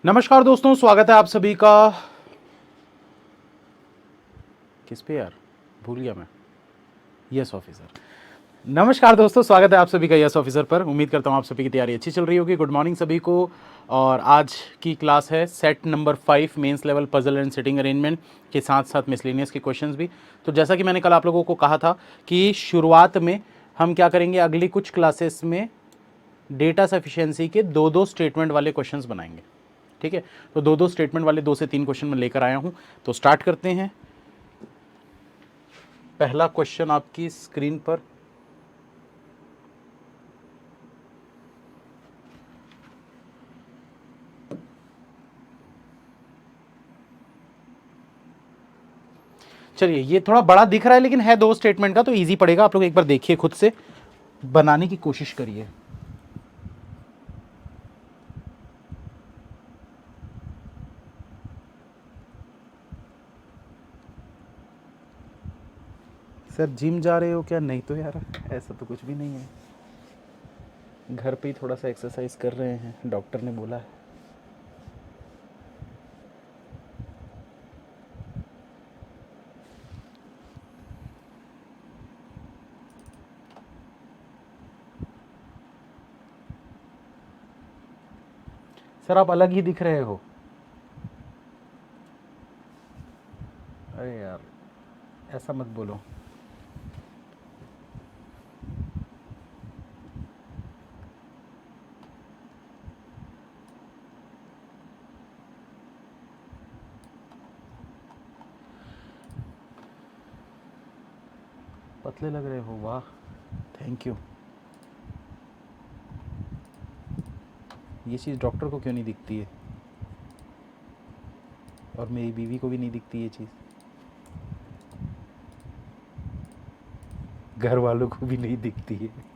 नमस्कार दोस्तों, स्वागत है आप सभी का। किस पे यार, भूल गया मैं। Yes officer. नमस्कार दोस्तों, स्वागत है आप सभी का यस ऑफिसर पर। उम्मीद करता हूँ आप सभी की तैयारी अच्छी चल रही होगी। गुड मॉर्निंग सभी को। और आज की क्लास है set number 5 mains level puzzle and sitting arrangement के साथ साथ मिसलेनियस के क्वेश्चंस भी। तो जैसा कि मैंने कल आप लोगों को कहा था कि शुरुआत में हम क्या करेंगे, अगली कुछ क्लासेस में डेटा सफिशिएंसी के दो दो स्टेटमेंट वाले क्वेश्चंस बनाएंगे। ठीक है, तो दो दो स्टेटमेंट वाले 2 से 3 क्वेश्चन मैं लेकर आया हूं। तो स्टार्ट करते हैं। पहला क्वेश्चन आपकी स्क्रीन पर। चलिए, ये थोड़ा बड़ा दिख रहा है लेकिन है 2 स्टेटमेंट का, तो इजी पड़ेगा। आप लोग एक बार देखिए, खुद से बनाने की कोशिश करिए। सर जिम जा रहे हो क्या? नहीं तो यार, ऐसा तो कुछ भी नहीं है। घर पे ही थोड़ा सा एक्सरसाइज कर रहे हैं, डॉक्टर ने बोला है। सर आप अलग ही दिख रहे हो। अरे यार, ऐसा मत बोलो। पतले लग रहे हो, वाह, थैंक यू। ये चीज़ डॉक्टर को क्यों नहीं दिखती है? और मेरी बीवी को भी नहीं दिखती ये चीज़। घर वालों को भी नहीं दिखती है।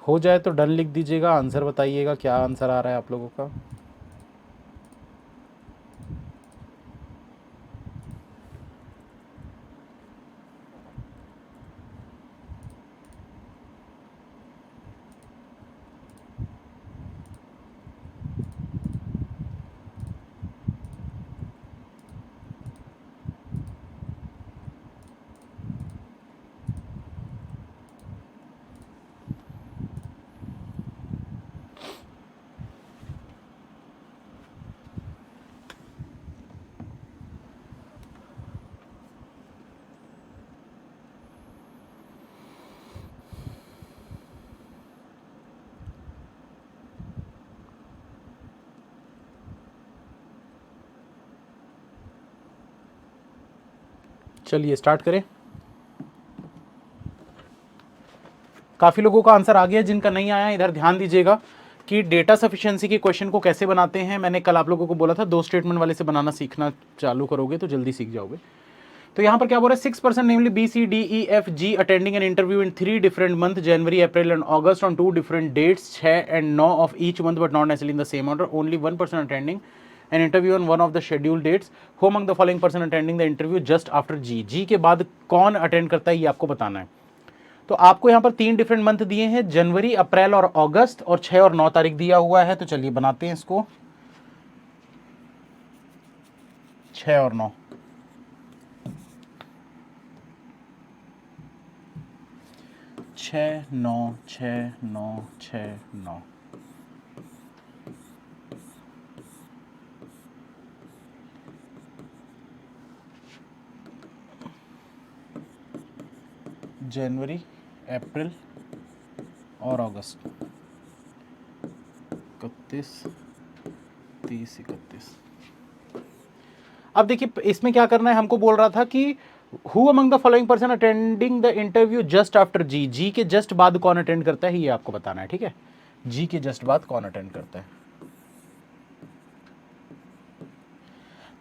हो जाए तो डन लिख दीजिएगा, आंसर बताइएगा क्या आंसर आ रहा है आप लोगों का। चलिए स्टार्ट करें। काफ़ी लोगों का आंसर आ गया, जिनका नहीं आया इधर ध्यान दीजिएगा कि डेटा सफिशिएंसी के क्वेश्चन को कैसे बनाते हैं। मैंने कल आप लोगों को बोला था 2 स्टेटमेंट वाले से बनाना सीखना चालू करोगे तो जल्दी सीख जाओगे। तो यहाँ पर क्या बोल रहा है, 6% namely BCDEFG attending an interview in 3 different month, January, April and August on 2 different dates, 6 and 9 of each month but not necessarily in the same order. Only 1% attending an interview on one of the schedule dates. Who among the following person attending the interview just after G. G के बाद कौन attend करता है ये आपको बताना है। तो आपको यहां पर 3 डिफरेंट मंथ दिए हैं, जनवरी, अप्रैल और अगस्त, और 6 और 9 तारीख दिया हुआ है। तो चलिए बनाते हैं इसको, 6 और 9। 6 9 6 9 6 9। जनवरी, अप्रैल और अगस्त, 31 30 31। अब देखिए इसमें क्या करना है, हमको बोल रहा था कि who among the following person attending the interview just after G, G के जस्ट बाद कौन अटेंड करता है ये आपको बताना है, ठीक है। जी के जस्ट बाद कौन अटेंड करता है।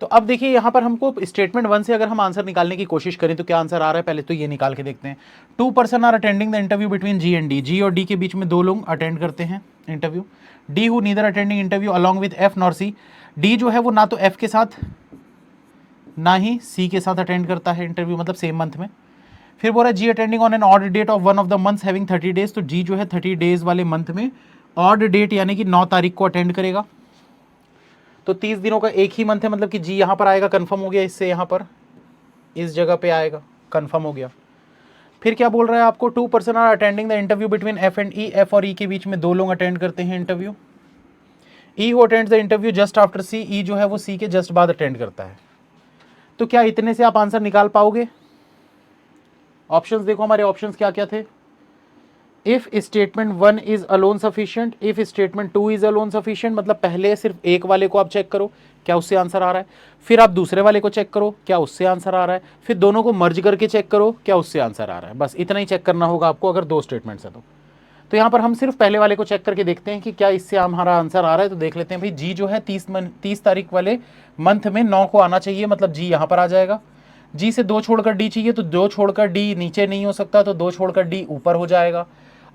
तो अब देखिए यहां पर हमको स्टेटमेंट 1 से अगर हम आंसर निकालने की कोशिश करें तो क्या आंसर आ रहा है, पहले तो ये निकाल के देखते हैं। 2 person are attending the interview between G and D, G और डी के बीच में 2 लोग अटेंड करते हैं interview. D who neither attending interview along with F nor C, D जो है वो ना तो एफ के साथ ना ही सी के साथ अटेंड करता है इंटरव्यू, मतलब सेम मंथ में। फिर बोल रहा है G attending on an odd date of one of the months having 30 days, तो जी जो है 30 डेज वाले मंथ में ऑड डेट यानी कि 9 तारीख को अटेंड करेगा। तो 30 दिनों का एक ही मंथ है, मतलब कि जी यहां पर आएगा, कंफर्म हो गया, इससे यहां पर इस जगह पे आएगा, कंफर्म हो गया। फिर क्या बोल रहा है आपको, 2 person are attending the interview between F and E, F और ई के बीच में 2 लोग अटेंड करते हैं interview. E who attends the interview just after C, E जो है वो सी के जस्ट बाद अटेंड करता है। तो क्या इतने से आप आंसर निकाल पाओगे? ऑप्शंस देखो हमारे, ऑप्शंस क्या क्या थे। If statement 1 is alone sufficient, if statement 2 is alone sufficient, मतलब पहले सिर्फ एक वाले को आप चेक करो क्या उससे आंसर आ रहा है, फिर आप दूसरे वाले को चेक करो क्या उससे आंसर आ रहा है, फिर दोनों को मर्ज करके चेक करो क्या उससे आंसर आ रहा है। बस इतना ही चेक करना होगा आपको अगर 2 स्टेटमेंट्स है तो यहाँ पर हम सिर्फ पहले वाले को चेक करके देखते हैं कि क्या इससे हमारा आंसर आ रहा है। तो देख लेते हैं भाई, जी जो है 30 तारीख वाले मंथ में 9 को आना चाहिए, मतलब जी यहाँ पर आ जाएगा। जी से 2 छोड़कर डी चाहिए, तो 2 छोड़कर डी नीचे नहीं हो सकता, तो 2 छोड़कर डी ऊपर हो जाएगा।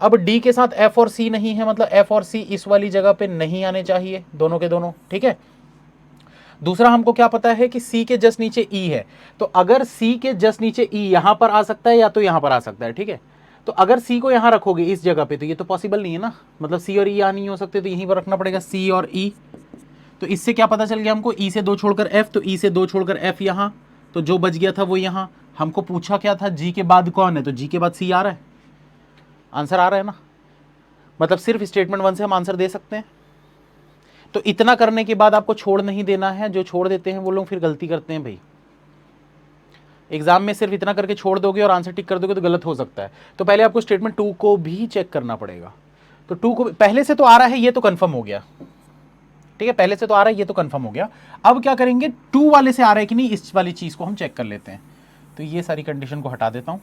अब डी के साथ एफ और सी नहीं है, मतलब एफ और सी इस वाली जगह पे नहीं आने चाहिए, दोनों के दोनों, ठीक है। दूसरा हमको क्या पता है कि सी के जस्ट नीचे ई है, तो अगर सी के जस्ट नीचे ई यहां पर आ सकता है या तो यहां पर आ सकता है, ठीक है। तो अगर सी को यहां रखोगे इस जगह पे तो ये तो पॉसिबल नहीं है ना, मतलब सी और ई यहां नहीं हो सकते, तो यहीं पर रखना पड़ेगा सी और ई। तो इससे क्या पता चल गया हमको, ई से 2 छोड़कर एफ, तो ई से 2 छोड़कर एफ यहां, तो जो बच गया था वो यहां। हमको पूछा क्या था, जी के बाद कौन है, तो जी के बाद सी आ रहा है, आंसर आ रहा है ना, मतलब सिर्फ स्टेटमेंट 1 से हम आंसर दे सकते हैं। तो इतना करने के बाद आपको छोड़ नहीं देना है, जो छोड़ देते हैं वो लोग फिर गलती करते हैं भाई। एग्जाम में सिर्फ इतना करके छोड़ दोगे और आंसर टिक कर दोगे तो गलत हो सकता है। तो पहले आपको स्टेटमेंट 2 को भी चेक करना पड़ेगा। तो 2 को पहले से तो आ रहा है, ये तो कंफर्म हो गया, ठीक है, पहले से तो आ रहा है, ये तो कंफर्म हो गया। अब क्या करेंगे, 2 वाले से आ रहा है कि नहीं, इस वाली चीज को हम चेक कर लेते हैं। तो ये सारी कंडीशन को हटा देता हूं।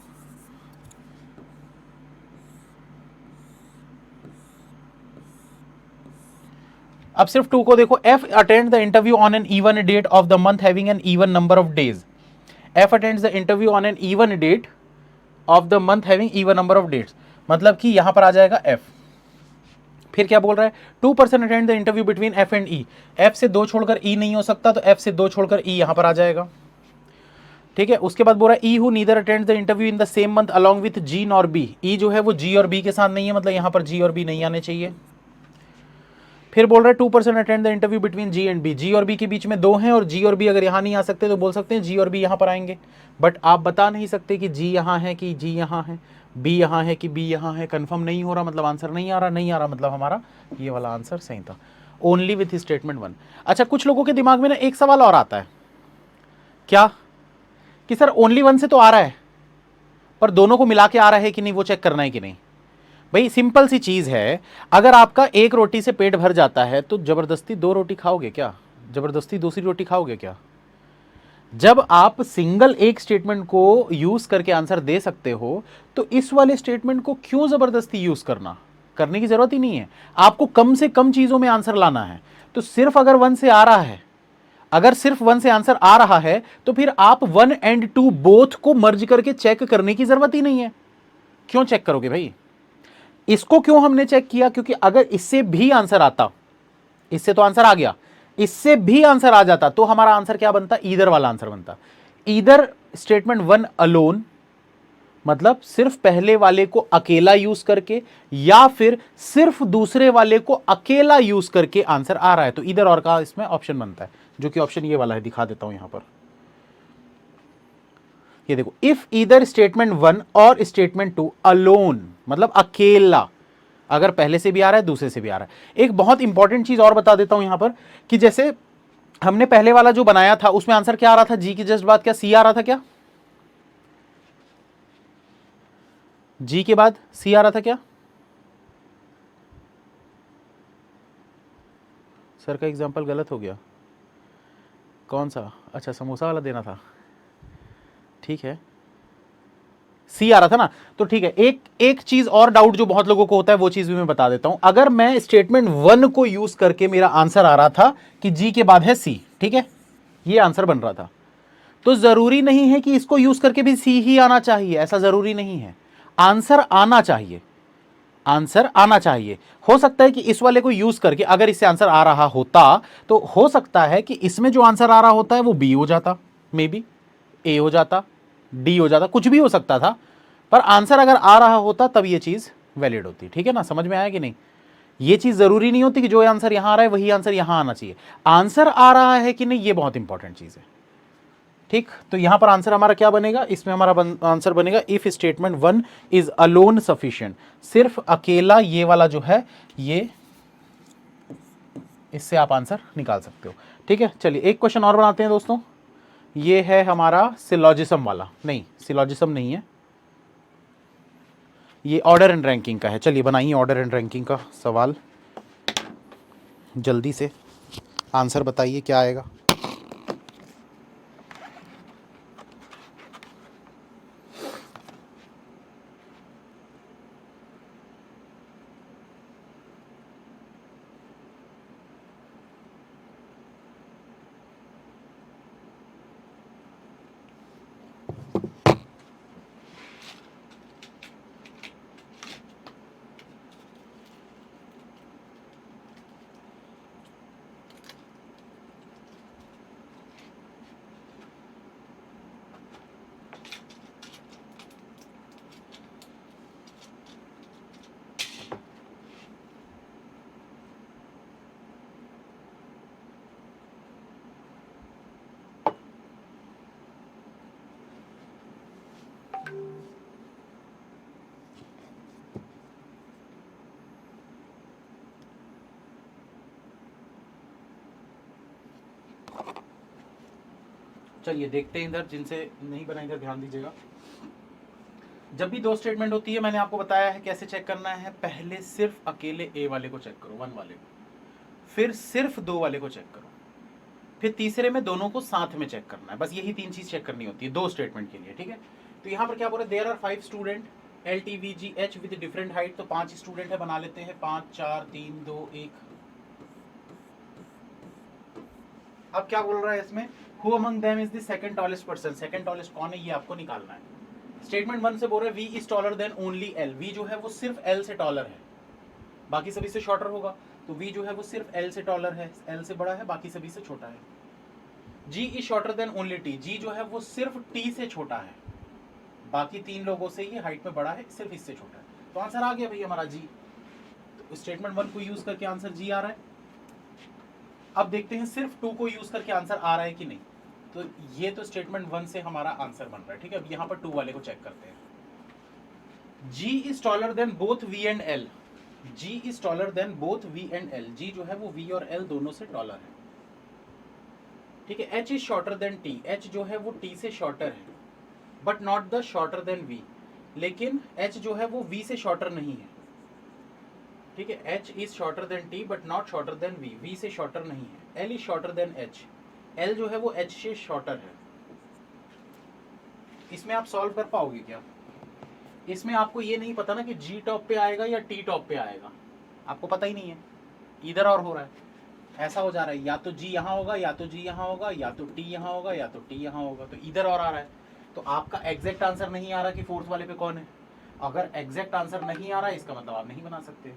अब सिर्फ 2 को देखो, F attend the interview on an even date of the month having an even number of days, F attends the interview on an even date of the month having even number of dates, मतलब कि यहां पर आ जाएगा F. फिर क्या बोल रहा है, 2 person attend the interview between F and E, F से 2 छोड़कर ई नहीं हो सकता, तो एफ से 2 छोड़कर ई यहां पर आ जाएगा, ठीक है। उसके बाद बोल रहा है E who neither attend the interview in the same month along with G nor B, E जो है वो जी और बी के साथ नहीं है, मतलब यहां पर जी और बी नहीं आने चाहिए। फिर बोल रहा है 2 person attend the interview between G and B, G और बी के बीच में 2 हैं और जी और बी अगर यहां नहीं आ सकते तो बोल सकते हैं जी और बी यहां पर आएंगे, बट आप बता नहीं सकते कि जी यहां है कि जी यहां है, बी यहां है कि बी यहां है, कंफर्म नहीं हो रहा, मतलब आंसर नहीं आ रहा, नहीं आ रहा मतलब हमारा ये वाला आंसर सही था, ओनली विथ स्टेटमेंट 1। अच्छा, कुछ लोगों के दिमाग में ना एक सवाल और आता है, क्या कि सर ओनली 1 से तो आ रहा है पर दोनों को मिला के आ रहा है कि नहीं, वो चेक करना है कि नहीं। भाई सिंपल सी चीज है, अगर आपका एक रोटी से पेट भर जाता है तो जबरदस्ती 2 रोटी खाओगे क्या, जबरदस्ती दूसरी रोटी खाओगे क्या? जब आप सिंगल एक स्टेटमेंट को यूज करके आंसर दे सकते हो तो इस वाले स्टेटमेंट को क्यों जबरदस्ती यूज करने की जरूरत ही नहीं है। आपको कम से कम चीजों में आंसर लाना है, तो सिर्फ अगर 1 से आ रहा है, अगर सिर्फ 1 से आंसर आ रहा है तो फिर आप 1 एंड 2 बोथ को मर्ज करके चेक करने की जरूरत ही नहीं है। क्यों चेक करोगे भाई? इसको क्यों हमने चेक किया, क्योंकि अगर इससे भी आंसर आता, इससे तो आंसर आ गया, इससे भी आंसर आ जाता तो हमारा आंसर क्या बनता, ईदर वाला आंसर बनता। ईदर स्टेटमेंट 1 अलोन मतलब सिर्फ पहले वाले को अकेला यूज करके या फिर सिर्फ दूसरे वाले को अकेला यूज करके आंसर आ रहा है, तो ईदर और का इसमें ऑप्शन बनता है, जो कि ऑप्शन ये वाला है, दिखा देता हूं यहां पर। ये देखो, इफ ईदर स्टेटमेंट 1 और स्टेटमेंट 2 अलोन मतलब अकेला, अगर पहले से भी आ रहा है दूसरे से भी आ रहा है। एक बहुत इंपॉर्टेंट चीज और बता देता हूं यहां पर कि जैसे हमने पहले वाला जो बनाया था उसमें आंसर क्या आ रहा था, जी की जस्ट बाद क्या सी आ रहा था, क्या जी के बाद सी आ रहा था क्या? सर का एग्जांपल गलत हो गया, कौन सा? अच्छा समोसा वाला देना था, ठीक है। सी आ रहा था ना, तो ठीक है। एक चीज और डाउट जो बहुत लोगों को होता है वो चीज भी मैं बता देता हूं। अगर मैं स्टेटमेंट 1 को यूज करके मेरा आंसर आ रहा था कि जी के बाद है सी, ठीक है, ये आंसर बन रहा था, तो जरूरी नहीं है कि इसको यूज करके भी सी ही आना चाहिए, ऐसा जरूरी नहीं है। आंसर आना चाहिए, आंसर आना चाहिए। हो सकता है कि इस वाले को यूज करके अगर इससे आंसर आ रहा होता तो हो सकता है कि इसमें जो आंसर आ रहा होता है वो बी हो जाता, मे बी ए हो जाता, डी हो जाता, कुछ भी हो सकता था। पर आंसर अगर आ रहा होता तब ये चीज वैलिड होती, ठीक है ना? समझ में आया कि नहीं? ये चीज जरूरी नहीं होती कि जो आंसर यहां आ रहा है वही आंसर यहां आना चाहिए। आंसर आ रहा है कि नहीं ये बहुत इंपॉर्टेंट चीज है, ठीक। तो यहां पर आंसर हमारा क्या बनेगा? इसमें हमारा आंसर बनेगा if statement 1 is alone sufficient. सिर्फ अकेला ये वाला जो है, ये इससे आप आंसर निकाल सकते हो, ठीक है। चलिए एक क्वेश्चन और बनाते हैं दोस्तों। ये है हमारा सिलॉजिज्म वाला, नहीं सिलॉजिज्म नहीं है, ये ऑर्डर एंड रैंकिंग का है। चलिए बनाइए ऑर्डर एंड रैंकिंग का सवाल, जल्दी से आंसर बताइए क्या आएगा। चलिए देखते हैं इधर, जिनसे नहीं बना इधर ध्यान दीजिएगा। जब भी दो स्टेटमेंट होती है मैंने आपको बताया है कैसे चेक करना है। पहले सिर्फ अकेले ए वाले को चेक करो, 1 वाले को, फिर सिर्फ 2 वाले को चेक करो, फिर तीसरे में दोनों को साथ में चेक करना है। बस यही 3 चीज चेक करनी होती है दो स्टेटमेंट के लिए, ठीक है। तो यहाँ पर क्या बोल रहे, there are 5 student L T V G H with different height. तो 5 स्टूडेंट है, बना लेते हैं 5 4 3 2 1। अब क्या बोल रहा है इसमें, who among them is the second tallest person. Second tallest कौन है ये आपको निकालना है। स्टेटमेंट 1 से बोल रहे हैं V is taller than only L. V जो है वो सिर्फ एल से टॉलर है, बाकी सभी से शॉर्टर होगा। तो वी जो है वो सिर्फ एल से टॉलर है, एल से बड़ा है, बाकी सभी से छोटा है। G is shorter than only T. G जो है वो सिर्फ टी से छोटा है, बाकी 3 लोगों से ये हाइट में बड़ा है, सिर्फ इससे छोटा है। तो आंसर आ गया भाई हमारा जी। तो स्टेटमेंट 1 को यूज करके आंसर जी आ रहा है। अब देखते हैं सिर्फ 2 को यूज करके आंसर आ रहा है कि नहीं। तो ये तो स्टेटमेंट 1 से हमारा आंसर बन रहा है, ठीक है। अब यहाँ पर 2 वाले को चेक करते हैं। G is taller than both V and L. G is taller than both V and L. G जो है वो वी और एल दोनों से टॉलर है, ठीक है। H is shorter than T. H जो है वो टी से शॉर्टर है, but not the shorter than V. लेकिन एच जो है वो वी से शॉर्टर नहीं है, ठीक है। H is shorter than T but not shorter than V. V से शॉर्टर नहीं है। L is shorter than H. L जो है वो एच से शॉर्टर है। इसमें आप सॉल्व कर पाओगे क्या? इसमें आपको ये नहीं पता ना कि जी टॉप पे आएगा या टी टॉप पे आएगा, आपको पता ही नहीं है, इधर और हो रहा है। ऐसा हो जा रहा है, या तो जी यहाँ होगा, या तो जी यहाँ होगा, या तो टी यहाँ होगा, या तो टी यहाँ होगा। तो इधर और आ रहा है। तो आपका एग्जैक्ट आंसर नहीं आ रहा कि फोर्थ वाले पे कौन है। अगर एग्जैक्ट आंसर नहीं आ रहा है इसका मतलब आप नहीं बना सकते,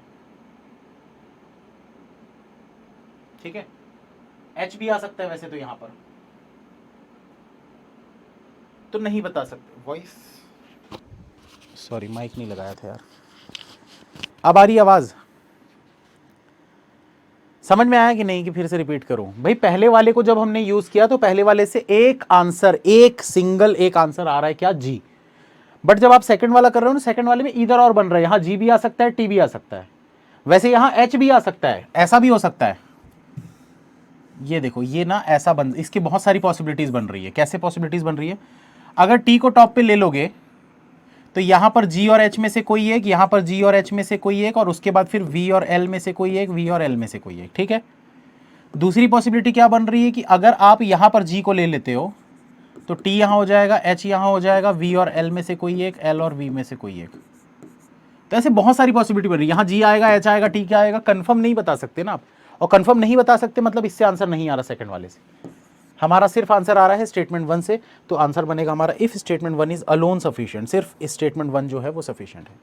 ठीक है। एच भी आ सकता है वैसे तो यहाँ पर, तो नहीं बता सकते। वॉइस, सॉरी माइक नहीं लगाया था यार। अब आ रही आवाज, समझ में आया कि नहीं कि फिर से रिपीट करूं? भाई पहले वाले को जब हमने यूज किया तो पहले वाले से एक आंसर, एक सिंगल एक आंसर आ रहा है क्या, जी। बट जब आप सेकंड वाला कर रहे हो ना, सेकंड वाले में इधर और बन रहा है, यहां जी भी आ सकता है, टी भी आ सकता है, वैसे यहां एच भी आ सकता है, ऐसा भी हो सकता है। ये देखो ये ना ऐसा बन, इसकी बहुत सारी पॉसिबिलिटीज बन रही है। कैसे पॉसिबिलिटीज बन रही है? अगर टी को टॉप पे ले लोगे तो यहां पर जी और एच में से कोई एक, यहां पर जी और एच में से कोई एक, और उसके बाद फिर वी और एल में से कोई एक, वी और एल में से कोई एक, ठीक है। दूसरी पॉसिबिलिटी क्या बन रही है कि अगर आप यहां पर g को ले लेते हो तो t यहां हो जाएगा, h यहां हो जाएगा, v और l में से कोई एक, l और v में से कोई एक। तो ऐसे बहुत सारी पॉसिबिलिटी बन रही है। यहां g आएगा, h आएगा, t क्या आएगा, कंफर्म नहीं बता सकते ना आप। और कंफर्म नहीं बता सकते मतलब इससे आंसर नहीं आ रहा सेकंड वाले से, हमारा सिर्फ आंसर आ रहा है स्टेटमेंट वन से। तो आंसर बनेगा हमारा if statement one is alone sufficient, सिर्फ स्टेटमेंट वन जो है वो सफिशिएंट है।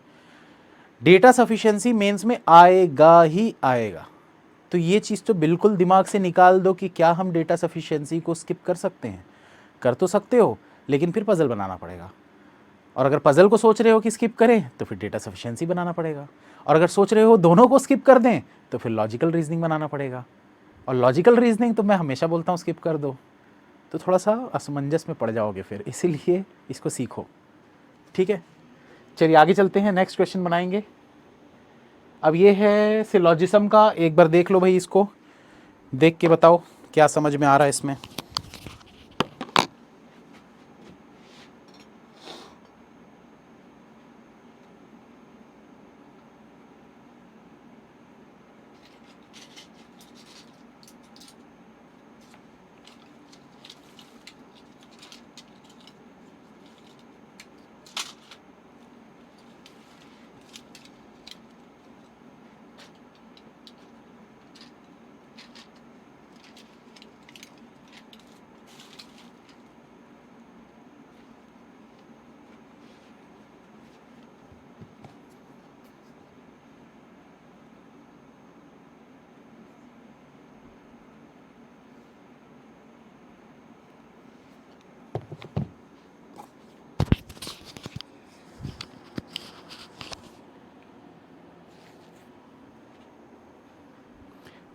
डेटा सफिशिएंसी मेंस में आएगा ही आएगा। तो ये चीज़ तो बिल्कुल दिमाग से निकाल दो कि क्या हम डेटा सफिशिएंसी को स्किप कर सकते हैं। कर तो सकते हो, लेकिन फिर पजल बनाना पड़ेगा। और अगर पजल को सोच रहे हो कि स्किप करें तो फिर डेटा सफिशिएंसी बनाना पड़ेगा। और अगर सोच रहे हो दोनों को स्किप कर दें तो फिर लॉजिकल रीजनिंग बनाना पड़ेगा। और लॉजिकल रीजनिंग तो मैं हमेशा बोलता हूँ स्किप कर दो, तो थोड़ा सा असमंजस में पड़ जाओगे फिर, इसीलिए इसको सीखो। ठीक है, चलिए आगे चलते हैं, नेक्स्ट क्वेश्चन बनाएंगे। अब ये है सिलॉजिज्म का, एक बार देख लो भाई, इसको देख के बताओ क्या समझ में आ रहा है इसमें।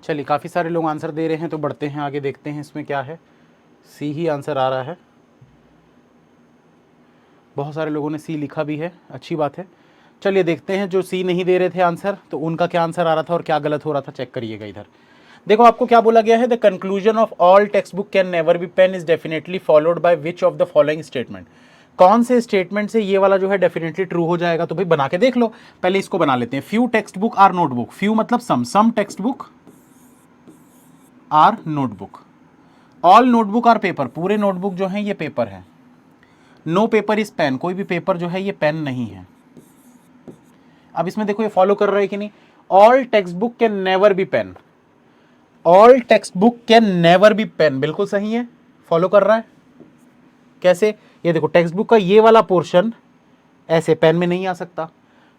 चलिए काफ़ी सारे लोग आंसर दे रहे हैं, तो बढ़ते हैं आगे, देखते हैं इसमें क्या है। सी ही आंसर आ रहा है, बहुत सारे लोगों ने सी लिखा भी है, अच्छी बात है। चलिए देखते हैं जो सी नहीं दे रहे थे आंसर, तो उनका क्या आंसर आ रहा था और क्या गलत हो रहा था, चेक करिएगा इधर। देखो आपको क्या बोला गया है, the conclusion of all text book can never be pen is definitely followed by which of the following statement. कौन से स्टेटमेंट से ये वाला जो है डेफिनेटली ट्रू हो जाएगा, तो भाई बना के देख लो। पहले इसको बना लेते हैं। Few text book are notebook, few मतलब some text book are notebook, all notebook are paper, पूरे नोटबुक जो है ये पेपर है। नो पेपर इज पेन, कोई भी पेपर जो है ये पेन नहीं है। अब इसमें देखो ये फॉलो कर रहा है कि नहीं, all text book can never be pen, all text book can never be pen, बिल्कुल सही है, फॉलो कर रहा है। कैसे, ये देखो टेक्स्ट बुक का ये वाला पोर्शन ऐसे पेन में नहीं आ सकता,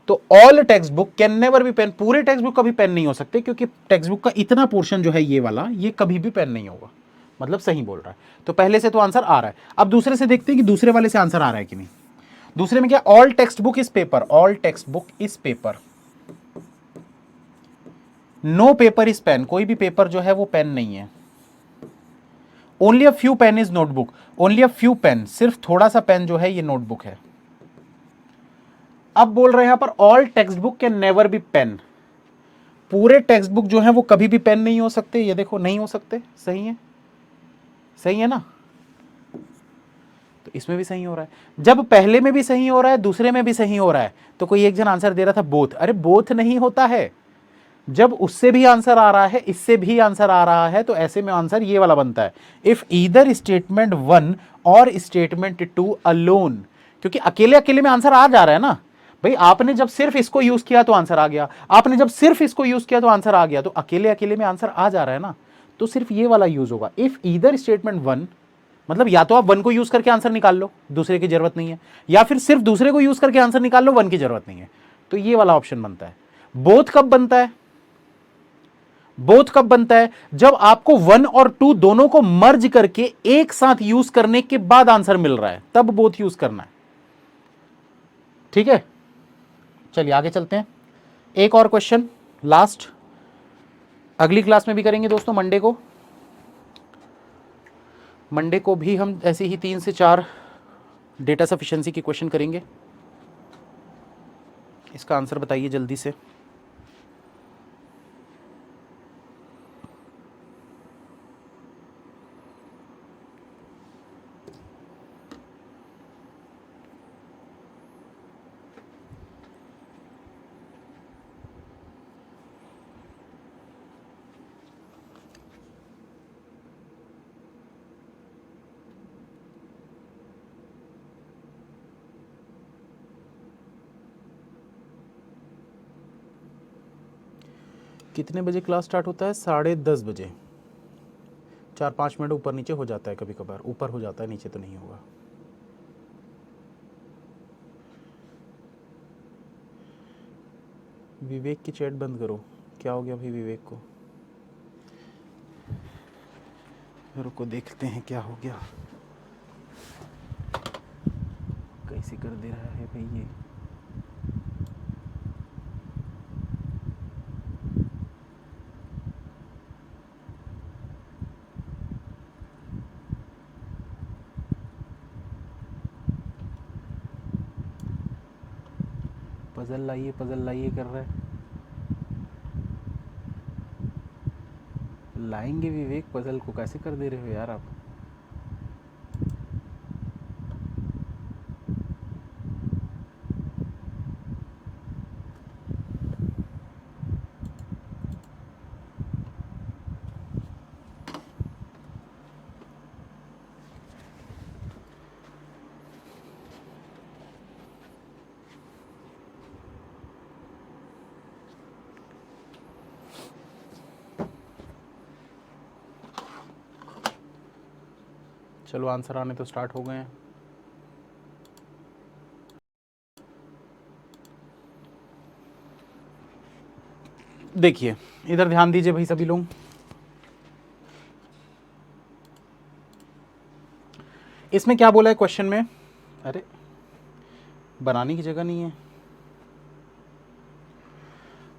तो all text book can never be pen, पूरे टेक्स्ट बुक कभी पेन नहीं हो सकते, क्योंकि टेक्स्ट बुक का इतना पोर्शन जो है ये वाला, ये कभी भी पेन नहीं होगा, मतलब सही बोल रहा है। तो पहले से तो आंसर आ रहा है। अब दूसरे से देखते हैं कि दूसरे वाले से आंसर आ रहा है कि नहीं। दूसरे में क्या, all text book is paper, all text book is paper, no paper is pen, कोई भी पेपर जो है वो पेन नहीं है। Only a few pen is notebook, only a few pen, सिर्फ थोड़ा सा पेन जो है ये नोटबुक है। अब बोल रहे हैं यहां पर all text book can never be pen, पूरे टेक्स्ट बुक जो है वो कभी भी पेन नहीं हो सकते, ये देखो नहीं हो सकते, सही है, सही है ना। तो इसमें भी सही हो रहा है, जब पहले में भी सही हो रहा है दूसरे में भी सही हो रहा है, तो कोई एक जन आंसर दे रहा था बोथ, अरे बोथ नहीं होता है, जब उससे भी आंसर आ रहा है इससे भी आंसर आ रहा है, तो ऐसे में आंसर ये वाला बनता है, इफ ईदर स्टेटमेंट वन और स्टेटमेंट टू अलोन, क्योंकि अकेले अकेले में आंसर आ जा रहा है ना भाई, आपने जब सिर्फ इसको यूज किया तो आंसर आ गया, आपने जब सिर्फ इसको यूज किया तो आंसर आ गया, तो अकेले अकेले में आंसर आ जा रहा है ना, तो सिर्फ ये वाला यूज होगा, इफ ईदर स्टेटमेंट वन, मतलब या तो आप वन को यूज करके आंसर निकाल लो, दूसरे की जरूरत नहीं है, या फिर सिर्फ दूसरे को यूज करके आंसर निकाल लो, वन की जरूरत नहीं है, तो ये वाला ऑप्शन बनता है। बोथ कब बनता है, बोथ कब बनता है, जब आपको वन और टू दोनों को मर्ज करके एक साथ यूज करने के बाद आंसर मिल रहा है, तब बोथ यूज करना है। ठीक है, चलिए आगे चलते हैं, एक और क्वेश्चन लास्ट, अगली क्लास में भी करेंगे दोस्तों, मंडे को भी हम ऐसे ही 3 से 4 डेटा सफिशिएंसी की क्वेश्चन करेंगे। इसका आंसर बताइए जल्दी से। कितने बजे क्लास स्टार्ट होता है? 10:30 बजे। 4-5 मिनट ऊपर नीचे हो जाता है, कभी कभार ऊपर हो जाता है, नीचे तो नहीं होगा। विवेक की चैट बंद करो। क्या हो गया भाई विवेक को? रुको देखते हैं क्या हो गया। कैसे कर दे रहा है भाई ये? पजल लाइए कर रहा है। लाएंगे विवेक पजल को, कैसे कर दे रहे हो यार आप? चलो आंसर आने तो स्टार्ट हो गए हैं। देखिए इधर ध्यान दीजिए भाई सभी लोग। इसमें क्या बोला है क्वेश्चन में? अरे बनाने की जगह नहीं है।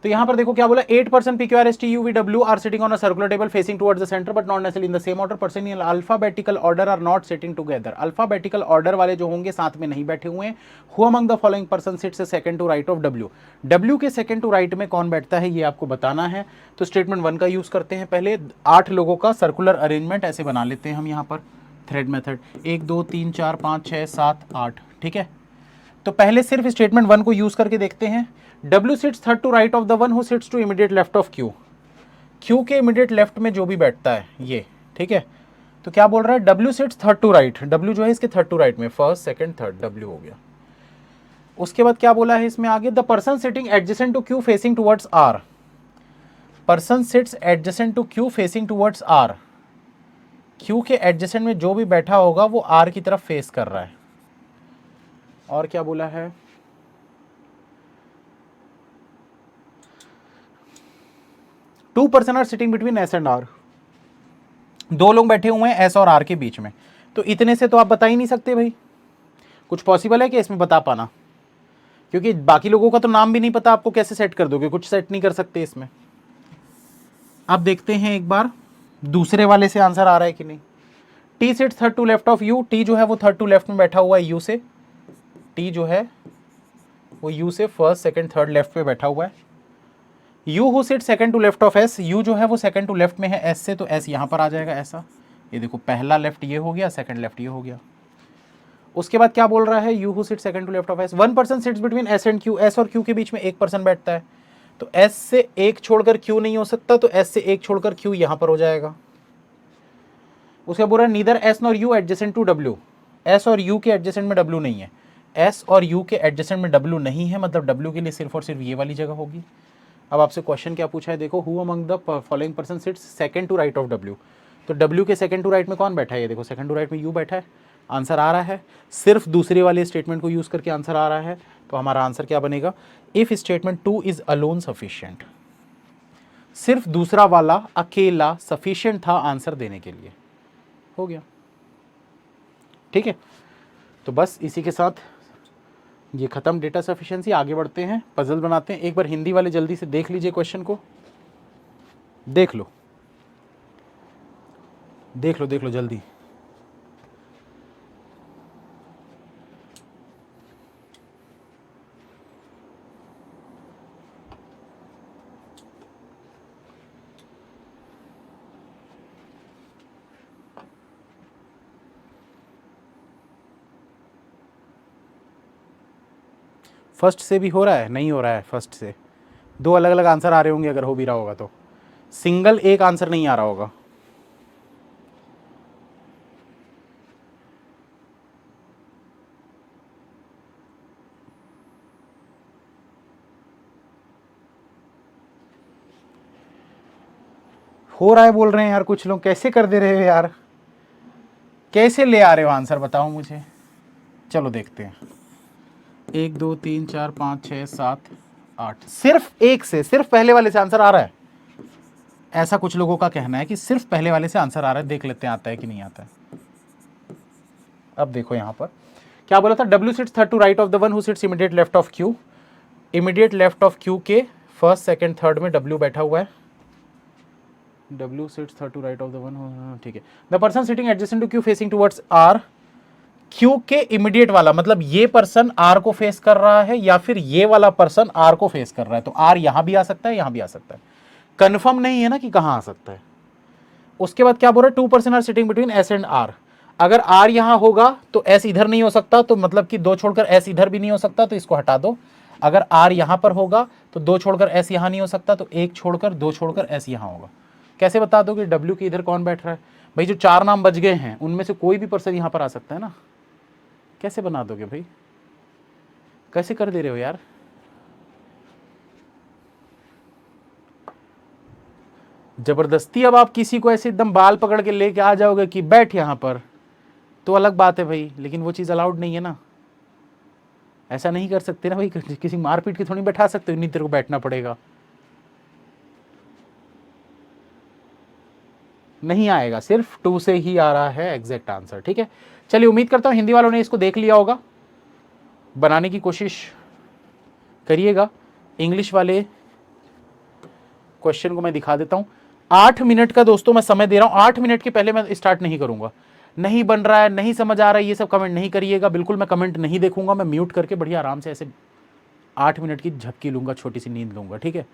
तो यहां पर देखो क्या बोला, 8% PQRSTUVW are sitting on a circular table facing towards the centre but not necessarily in the same order. Person in alphabetical order are not sitting together. Alphabetical order वाले जो होंगे साथ में नहीं बैठे हुए हैं। Who among the following person sits second to right of W? W के सेकंड टू राइट में कौन बैठता है ये आपको बताना है। तो स्टेटमेंट 1 का यूज करते हैं पहले। 8 लोगों का सर्कुलर अरेंजमेंट ऐसे बना लेते हैं हम यहाँ पर थ्रेड मेथड। 1 2 3 4 5 6 7 8, ठीक है। तो पहले सिर्फ स्टेटमेंट 1 को यूज करके देखते हैं। W sits third to right of the one who sits to immediate left of Q। Q के इमीडिएट लेफ्ट में जो भी बैठता है ये, ठीक है। तो क्या बोल रहा है? W sits third to right. W जो है इसके थर्ड टू राइट में, फर्स्ट सेकंड थर्ड, W हो गया। उसके बाद क्या बोला है इसमें आगे? The person sitting adjacent to Q facing towards R। Person sits adjacent to Q facing towards R। Q के एडजेसेंट में जो भी बैठा होगा वो R की तरफ फेस कर रहा है। और क्या बोला है? Two person are sitting between S and R. दो लोग बैठे हुए हैं एस और आर के बीच में। तो इतने से तो आप बता ही नहीं सकते भाई। कुछ पॉसिबल है कि इसमें बता पाना? क्योंकि बाकी लोगों का तो नाम भी नहीं पता, आपको कैसे सेट कर दोगे? कुछ सेट नहीं कर सकते इसमें। अब देखते हैं एक बार दूसरे वाले से आंसर आ रहा है कि नहीं। T sit third to left of U. T जो है वो थर्ड टू लेफ्ट में बैठा हुआ है यू से। टी जो है वो यू से फर्स्ट सेकंड थर्ड लेफ्ट पे बैठा हुआ है। U who sit second to left of S. U जो है वो सेकंड टू लेफ्ट में है एस से, तो एस यहां पर आ जाएगा ऐसा। ये देखो पहला लेफ्ट ये हो गया, सेकंड लेफ्ट ये हो गया। उसके बाद क्या बोल रहा है? U who sit second to left of S. One person sits between S and Q. S और क्यू के बीच में एक पर्सन बैठता है। तो एस से एक छोड़कर क्यू नहीं हो सकता, तो एस से एक छोड़कर क्यू यहां पर हो जाएगा। उसके बोल रहा है neither S nor U adjacent to W. S और यू के एडजेसेंट में डब्ल्यू नहीं है। एस और यू के एडजेसेंट में डब्ल्यू नहीं है, मतलब डब्ल्यू के लिए सिर्फ और सिर्फ ये वाली जगह होगी। अब आपसे क्वेश्चन क्या पूछा है देखो, who among the following person sits second to right of W. तो डब्ल्यू के सेकंड टू राइट में कौन बैठा है? ये देखो सेकंड टू राइट में यू बैठा है। आंसर आ रहा है, सिर्फ दूसरे वाले स्टेटमेंट को यूज करके आंसर आ रहा है। तो हमारा आंसर क्या बनेगा? If statement 2 is alone sufficient. सिर्फ दूसरा वाला अकेला सफिशिएंट था आंसर देने के लिए। हो गया, ठीक है। तो बस इसी के साथ ये खत्म डेटा सफिशिएंसी। आगे बढ़ते हैं, पजल बनाते हैं। एक बार हिंदी वाले जल्दी से देख लीजिए क्वेश्चन को। देख लो देख लो देख लो जल्दी। फर्स्ट से भी हो रहा है? नहीं हो रहा है फर्स्ट से। दो अलग अलग आंसर आ रहे होंगे, अगर हो भी रहा होगा तो। सिंगल एक आंसर नहीं आ रहा होगा। हो रहा है बोल रहे हैं यार कुछ लोग, कैसे कर दे रहे हो यार, कैसे ले आ रहे हो आंसर बताओ मुझे। चलो देखते हैं, 1 2 3 4 5 6 7 8, सिर्फ एक से, सिर्फ पहले वाले से आंसर आ रहा है। ऐसा कुछ लोगों का कहना है कि सिर्फ पहले वाले से आंसर आ रहा है, देख लेते हैं आता है कि नहीं आता है। अब देखो यहां पर क्या बोला था, W sits third to right of the one who sits immediate left of Q। Immediate left of Q के फर्स्ट सेकंड थर्ड में W बैठा हुआ है। W sits third to right of the one, ठीक है। The person sitting adjacent to Q facing towards R, Q के immediate वाला मतलब ये पर्सन R को फेस कर रहा है या फिर ये वाला पर्सन R को फेस कर रहा है, तो R यहां भी आ सकता है, यहां भी आ सकता है, कंफर्म नहीं है ना कि कहां आ सकता है। उसके बाद क्या बोल रहा है, 2 person are sitting between S and R। अगर R यहां होगा तो S इधर नहीं हो सकता, तो मतलब कि 2 छोड़कर S इधर भी नहीं हो सकता, तो इसको हटा दो। अगर R यहां पर होगा तो 2 छोड़कर S यहां नहीं हो सकता, तो 1 छोड़कर 2 छोड़कर S यहां होगा। कैसे बता दो कि W के इधर कौन बैठ रहा है? भाई जो 4 नाम बच गए हैं उनमें से कोई भी पर्सन यहां पर आ सकता है ना। कैसे बना दोगे भाई, कैसे कर दे रहे हो यार। जबरदस्ती अब आप किसी को ऐसे एकदम बाल पकड़ के लेके आ जाओगे कि बैठ यहां पर, तो अलग बात है भाई, लेकिन वो चीज़ अलाउड नहीं है ना। ऐसा नहीं कर सकते ना भाई, किसी मारपीट के थोड़ी बैठा सकते हो, नहीं तेरे को बैठना पड़ेगा, नहीं आएगा, सिर्फ 2 से ही आ रहा है एग्जैक्ट आंसर। ठीक है, चलिए उम्मीद करता हूं हिंदी वालों ने इसको देख लिया होगा, बनाने की कोशिश करिएगा। इंग्लिश वाले क्वेश्चन को मैं दिखा देता हूं। 8 मिनट का दोस्तों मैं समय दे रहा हूं, 8 मिनट के पहले मैं स्टार्ट नहीं करूंगा। नहीं बन रहा है, नहीं समझ आ रहा है, ये सब कमेंट नहीं करिएगा, बिल्कुल मैं कमेंट नहीं देखूंगा, मैं म्यूट करके बढ़िया आराम से ऐसे 8 मिनट की झपकी लूंगा, छोटी सी नींद लूंगा। ठीक है,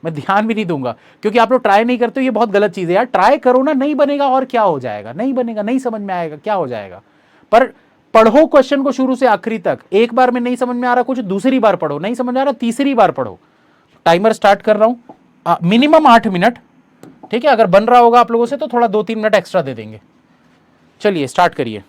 मैं ध्यान भी नहीं दूंगा, क्योंकि आप लोग ट्राई नहीं करते हो, ये बहुत गलत चीज़ है यार। ट्राई करो ना, नहीं बनेगा और क्या हो जाएगा, नहीं बनेगा, नहीं समझ में आएगा, क्या हो जाएगा। पर पढ़ो क्वेश्चन को शुरू से आखिरी तक, एक बार में नहीं समझ में आ रहा कुछ, दूसरी बार पढ़ो, नहीं समझ आ रहा तीसरी बार पढ़ो। टाइमर स्टार्ट कर रहा हूं, मिनिमम 8 मिनट। ठीक है, अगर बन रहा होगा आप लोगों से तो थोड़ा 2-3 मिनट एक्स्ट्रा दे देंगे। चलिए स्टार्ट करिए।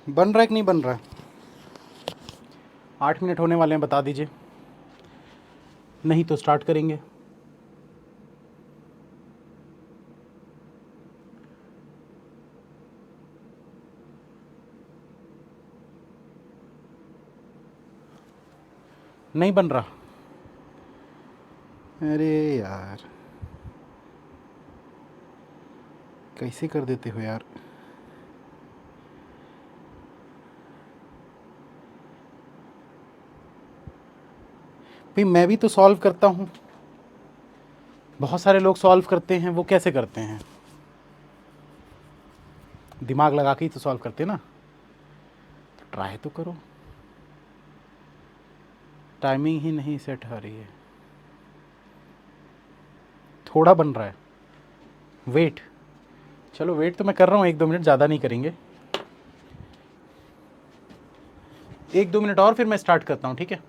बन रहा है कि नहीं बन रहा है? 8 मिनट होने वाले हैं, बता दीजिए, नहीं तो स्टार्ट करेंगे। नहीं बन रहा? अरे यार, कैसे कर देते हो यार। भाई मैं भी तो सॉल्व करता हूँ, बहुत सारे लोग सॉल्व करते हैं, वो कैसे करते हैं? दिमाग लगा के ही तो सॉल्व करते हैं ना, तो ट्राई तो करो। टाइमिंग ही नहीं सेट हो रही है, थोड़ा बन रहा है, वेट। चलो वेट तो मैं कर रहा हूँ, 1-2 मिनट, ज़्यादा नहीं करेंगे, 1-2 मिनट और फिर मैं स्टार्ट करता हूँ, ठीक है?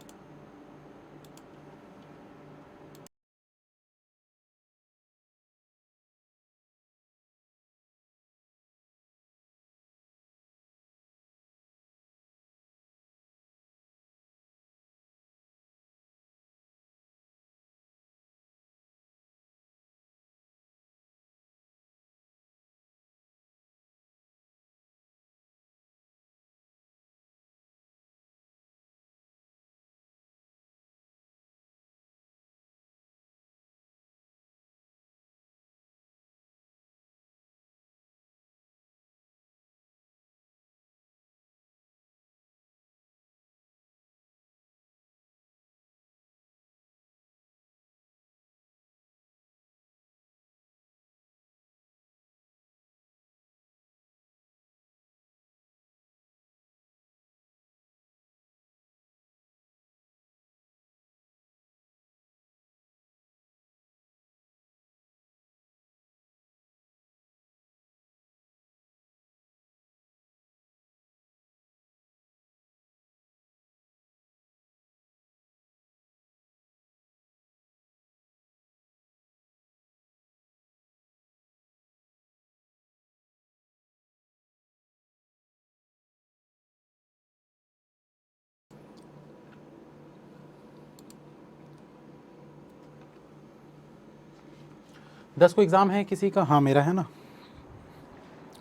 दस को एग्ज़ाम है किसी का? हाँ मेरा है ना,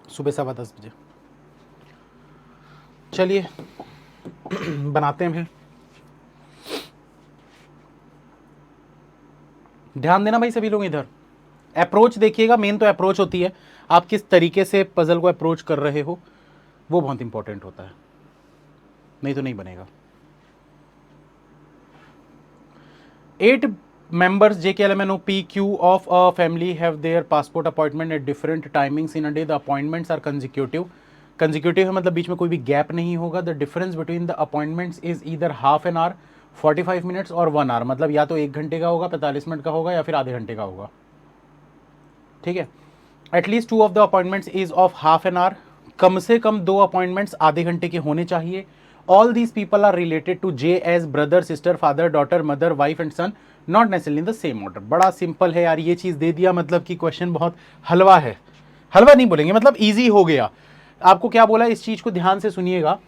सुबह 10:15 बजे। चलिए बनाते हैं। फिर ध्यान देना भाई सभी लोग, इधर अप्रोच देखिएगा, मेन तो अप्रोच होती है, आप किस तरीके से पजल को अप्रोच कर रहे हो, वो बहुत इंपॉर्टेंट होता है, नहीं तो नहीं बनेगा। 8 members JKLMNO PQ of a family have their passport appointment at different timings in a day. The appointments are consecutive. Consecutive है मतलब बीच में कोई भी गैप नहीं होगा. The difference between the appointments is either half an hour, 45 minutes और 1 hour. मतलब या तो 1 घंटे का होगा, 45 मिनट का होगा, या फिर आधे घंटे का होगा, ठीक है? At least 2 of the appointments is of half an hour. कम से कम 2 अपॉइंटमेंट्स आधे घंटे के होने चाहिए. All these people are related to J as brother, sister, father, daughter, mother, wife and son, not necessarily in the same order. बड़ा simple है यार, ये चीज दे दिया मतलब कि क्वेश्चन बहुत हलवा है. हलवा नहीं बोलेंगे, मतलब इजी हो गया. आपको क्या बोला, इस चीज को ध्यान से सुनिएगा.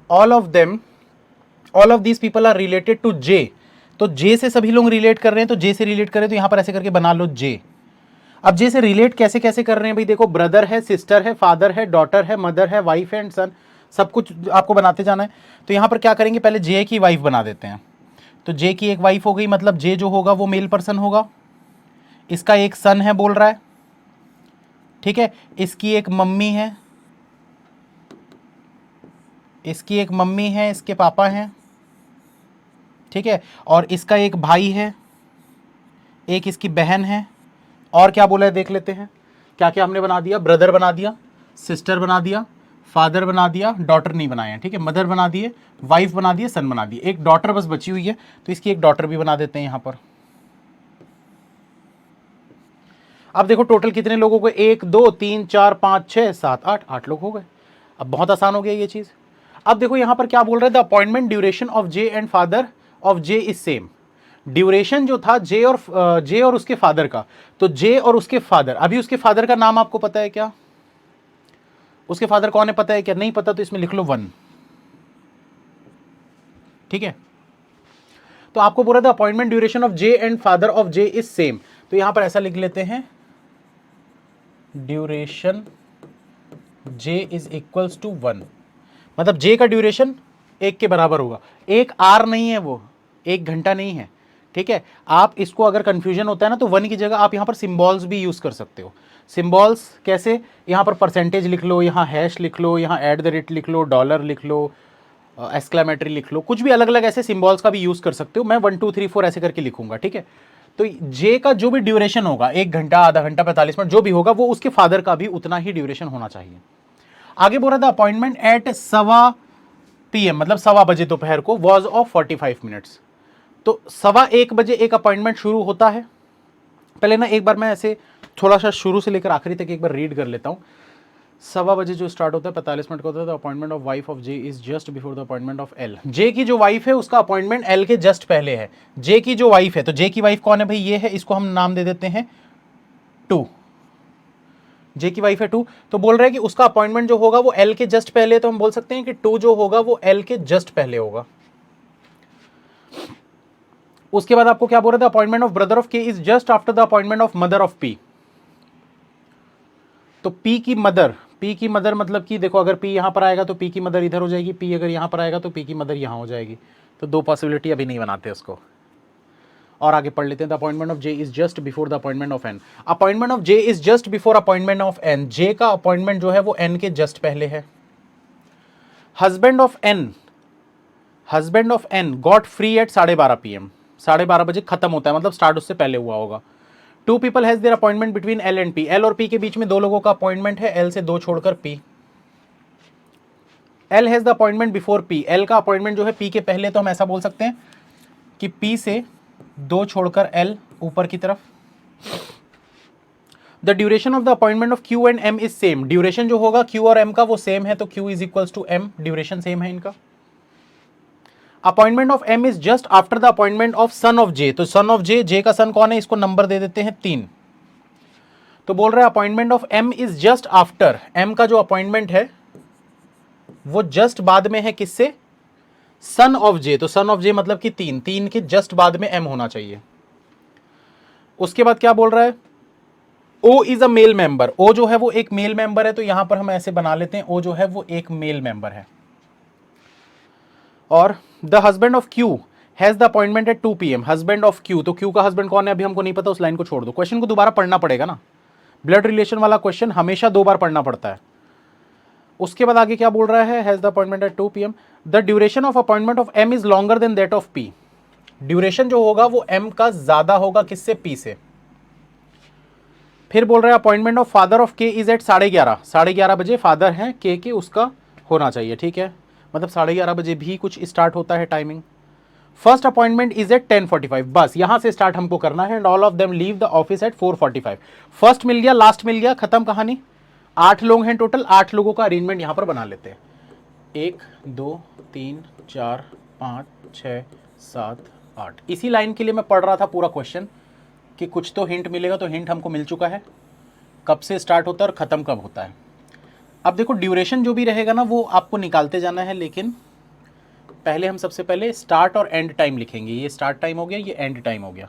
All of these people are related to J. तो जे से सभी लोग रिलेट कर रहे हैं, तो जे से रिलेट कर रहे हैं, तो यहां पर ऐसे करके बना लो जे. अब जे से रिलेट कैसे कैसे कर रहे हैं भाई, देखो ब्रदर है, सिस्टर है, फादर है, डॉटर है, मदर है, वाइफ है एंड सन, सब कुछ आपको बनाते जाना है. तो यहां पर क्या करेंगे, पहले जे की वाइफ बना देते हैं. तो जे की एक वाइफ हो गई, मतलब जे जो होगा वो मेल पर्सन होगा. इसका एक सन है बोल रहा है, ठीक है. इसकी एक मम्मी है, इसकी एक मम्मी है, इसके पापा हैं, ठीक है. और इसका एक भाई है, एक इसकी बहन है. और क्या बोला है देख लेते हैं, क्या क्या हमने बना दिया. ब्रदर बना दिया, सिस्टर बना दिया, फादर बना दिया, डॉटर नहीं बनाए हैं, ठीक है. मदर बना दिए, वाइफ बना दिए, सन बना दिए. एक डॉटर बस बची हुई है, तो इसकी एक डॉटर भी बना देते हैं यहां पर. अब देखो टोटल कितने लोगों को, 1 2 3 4 5 6 7 8 लोग हो गए. अब बहुत आसान हो गया ये चीज. अब देखो यहां पर क्या बोल रहे थे, appointment duration of J and father of J is same. Duration जो था जे और उसके फादर का, तो जे और उसके फादर, अभी उसके फादर का नाम आपको पता है क्या? उसके फादर कौन है पता है क्या? नहीं पता तो इसमें लिख लो 1, ठीक है। तो आपको बोला था appointment duration of J and father of J is same, तो यहां पर ऐसा लिख लेते हैं duration J is equals to 1, मतलब जे का ड्यूरेशन 1 के बराबर होगा। 1 आर नहीं है, वो 1 घंटा नहीं है, ठीक है। आप इसको अगर कंफ्यूजन होता है ना तो 1 की जगह आप यहां पर सिंबल्स भी यूज कर सकते हो। सिंबल्स कैसे? यहां पर परसेंटेज लिख लो, यहां हैश लिख लो, यहां एट द रेट लिख लो, डॉलर लिख लो, एक्सक्लेमेटरी लिख लो, कुछ भी अलग अलग ऐसे सिंबल्स का भी यूज कर सकते हो। मैं 1 2 3 4 ऐसे करके लिखूंगा, ठीक है। तो जे का जो भी ड्यूरेशन होगा, 1 घंटा, आधा घंटा, 45 मिनट, जो भी होगा वो उसके फादर का भी उतना ही ड्यूरेशन होना चाहिए। आगे बोल रहा था अपॉइंटमेंट एट 1:15 PM, मतलब 1:15 बजे दोपहर को, वॉज ऑफ 45 मिनट्स। तो 1:15 बजे एक अपॉइंटमेंट शुरू होता है। पहले ना एक बार मैं ऐसे थोड़ा सा शुरू से लेकर आखिरी तक एक बार रीड कर लेता हूँ। 1:15 बजे जो स्टार्ट होता है 45 मिनट का होता है। The appointment of wife of J is just before the appointment of L. J की जो वाइफ है उसका अपॉइंटमेंट एल के जस्ट पहले है। जे की जो वाइफ है, तो जे की वाइफ कौन है भाई? ये है, इसको हम नाम दे देते हैं 2। जे की वाइफ है 2, तो बोल रहे हैं कि उसका अपॉइंटमेंट जो होगा वो एल के जस्ट पहले है, तो हम बोल सकते हैं कि 2 जो होगा वो एल के जस्ट पहले होगा। उसके बाद आपको क्या बोल रहे थे? Appointment of brother of K is just after the appointment of mother of P. तो पी की मदर मतलब कि देखो, अगर पी यहां पर आएगा तो पी की मदर इधर हो जाएगी, पी अगर यहां पर आएगा तो पी की मदर यहां हो जाएगी। तो 2 पॉसिबिलिटी अभी नहीं बनाते उसको, और आगे पढ़ लेते हैं। The appointment of J is just before the appointment of N. Appointment of J is just before appointment of N. J का अपॉइंटमेंट जो है वो एन के जस्ट पहले है। Husband of N got free at 12:30 PM। 12:30 बजे खत्म होता है, मतलब स्टार्ट उससे पहले हुआ होगा। 2 people has their appointment between L and P. L और पी के बीच में 2 लोगों का अपॉइंटमेंट है, एल से 2 छोड़कर P. L has the appointment before P. L का अपॉइंटमेंट जो है पी के पहले, तो हम ऐसा बोल सकते हैं कि पी से 2 छोड़कर एल ऊपर की तरफ। The duration of the appointment of Q and M is same. Duration जो होगा क्यू और एम का वो सेम है, तो Q is equals to M, duration same है इनका। Appointment of M is just after the appointment of son of J. तो सन ऑफ जे, जे का सन कौन है? इसको नंबर दे देते हैं 3। तो बोल रहे हैं appointment of M is just after. M का जो अपॉइंटमेंट है वो जस्ट बाद में है किससे? सन ऑफ जे। तो सन ऑफ जे मतलब कि 3 के जस्ट बाद में एम होना चाहिए। उसके बाद क्या बोल रहा है? O is a male member. O जो है वो एक मेल मेंबर है, तो यहां पर हम ऐसे बना लेते हैं, ओ जो है वो एक मेल मेंबर है। और the husband of Q has the appointment at 2 PM। Husband of Q, तो क्यू का हस्बैंड कौन है अभी हमको नहीं पता, उस लाइन को छोड़ दो। क्वेश्चन को दोबारा पढ़ना पड़ेगा ना, ब्लड रिलेशन वाला क्वेश्चन हमेशा 2 बार पढ़ना पड़ता है। उसके बाद आगे क्या बोल रहा है? Has the appointment at 2 PM। The duration of appointment of M is longer than that of P. Duration जो होगा वो एम का ज्यादा होगा, किससे? पी से। फिर बोल रहा है appointment of father of K is at 11:30। 11:30 बजे फादर है के उसका होना चाहिए, ठीक है। मतलब 11:30 बजे भी कुछ स्टार्ट होता है timing. First appointment is at 10:45। बस यहां से स्टार्ट हमको करना है। And all of them leave the office at 4:45। First मिल गया, लास्ट मिल गया, खत्म कहानी। 8 लोग हैं टोटल, 8 लोगों का अरेंजमेंट यहां पर बना लेते हैं। 1 2 3 4 5 6 7 8। इसी लाइन के लिए मैं पढ़ रहा था पूरा क्वेश्चन कि कुछ तो हिंट मिलेगा, तो हिंट हमको मिल चुका है, कब से स्टार्ट होता है और खत्म कब होता है। अब देखो ड्यूरेशन जो भी रहेगा ना वो आपको निकालते जाना है, लेकिन पहले हम सबसे पहले स्टार्ट और एंड टाइम लिखेंगे। ये स्टार्ट टाइम हो गया, ये एंड टाइम हो गया,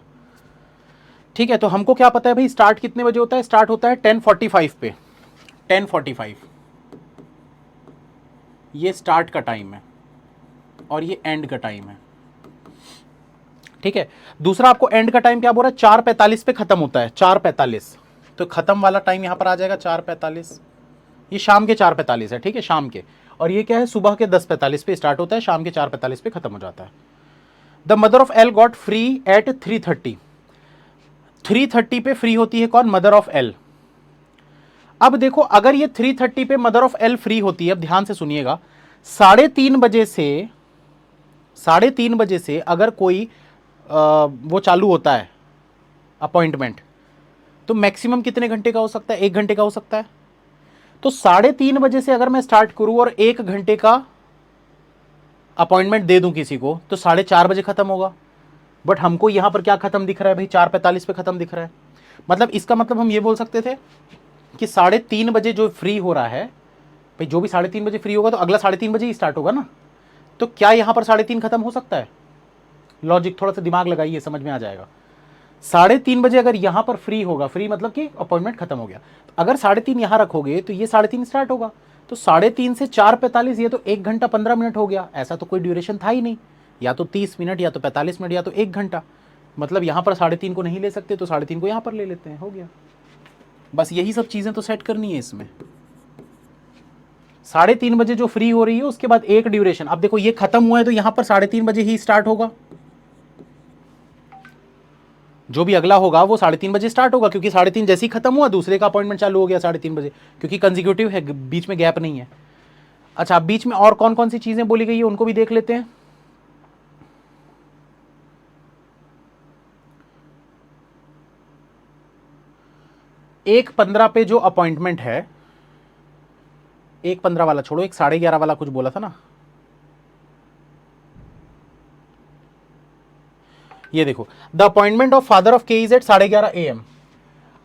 ठीक है। तो हमको क्या पता है भाई स्टार्ट कितने बजे होता है? स्टार्ट होता है 10:45 पे। 10:45 ये स्टार्ट का टाइम है और ये एंड का टाइम है, ठीक है। दूसरा आपको एंड का टाइम क्या बोल रहा है? 4:45 पे खत्म होता है, 4:45। तो खत्म वाला टाइम यहां पर आ जाएगा 4:45। ये शाम के 4:45 है, ठीक है, शाम के। और ये क्या है? सुबह के 10:45 पे स्टार्ट होता है, शाम के 4:45 पे खत्म हो जाता है। The mother of L got free at 3:30। 3:30 पे फ्री होती है कौन? Mother of L. अब देखो अगर ये 3:30 पे मदर ऑफ एल फ्री होती है, अब ध्यान से सुनिएगा, 3:30 बजे से अगर कोई वो चालू होता है अपॉइंटमेंट, तो मैक्सिमम कितने घंटे का हो सकता है? 1 घंटे का हो सकता है। तो 3:30 बजे से अगर मैं स्टार्ट करूं और 1 घंटे का अपॉइंटमेंट दे दूं किसी को, तो 4:30 बजे खत्म होगा। बट हमको यहां पर क्या खत्म दिख रहा है भाई? 4:45 पे खत्म दिख रहा है। मतलब इसका मतलब हम ये बोल सकते थे कि 3:30 बजे जो फ्री हो रहा है भाई जो भी 3:30 बजे फ्री होगा तो अगला 3:30 बजे ही स्टार्ट होगा ना, तो क्या यहाँ पर 3:30 खत्म हो सकता है? लॉजिक थोड़ा सा दिमाग लगाइए, समझ में आ जाएगा। 3:30 बजे अगर यहाँ पर फ्री होगा, फ्री मतलब कि अपॉइंटमेंट खत्म हो गया, तो अगर 3:30 यहाँ रखोगे तो ये 3:30 स्टार्ट होगा, तो 3:30 से 4:45 ये तो 1 घंटा 15 मिनट हो गया। ऐसा तो कोई ड्यूरेशन था ही नहीं, या तो 30 मिनट या तो 45 मिनट या तो 1 घंटा। मतलब यहाँ पर 3:30 को नहीं ले सकते तो 3:30 को यहाँ पर ले लेते हैं, हो गया। बस यही सब चीज़ें तो सेट करनी है इसमें। 3:30 बजे जो फ्री हो रही है उसके बाद एक ड्यूरेशन, अब देखो ये खत्म हुआ है तो यहाँ पर 3:30 बजे ही स्टार्ट होगा, जो भी अगला होगा वो 3:30 बजे स्टार्ट होगा, क्योंकि 3:30 जैसे ही खत्म हुआ दूसरे का अपॉइंटमेंट चालू हो गया 3:30 बजे, क्योंकि कंजिक्यूटिव है, बीच में गैप नहीं है। अच्छा, बीच में और कौन कौन सी चीजें बोली गई है उनको भी देख लेते हैं। 1:15 पे जो अपॉइंटमेंट है, 1:15 वाला छोड़ो, 11:30 वाला कुछ बोला था ना, ये देखो, the appointment of father of K is at 11:30 AM।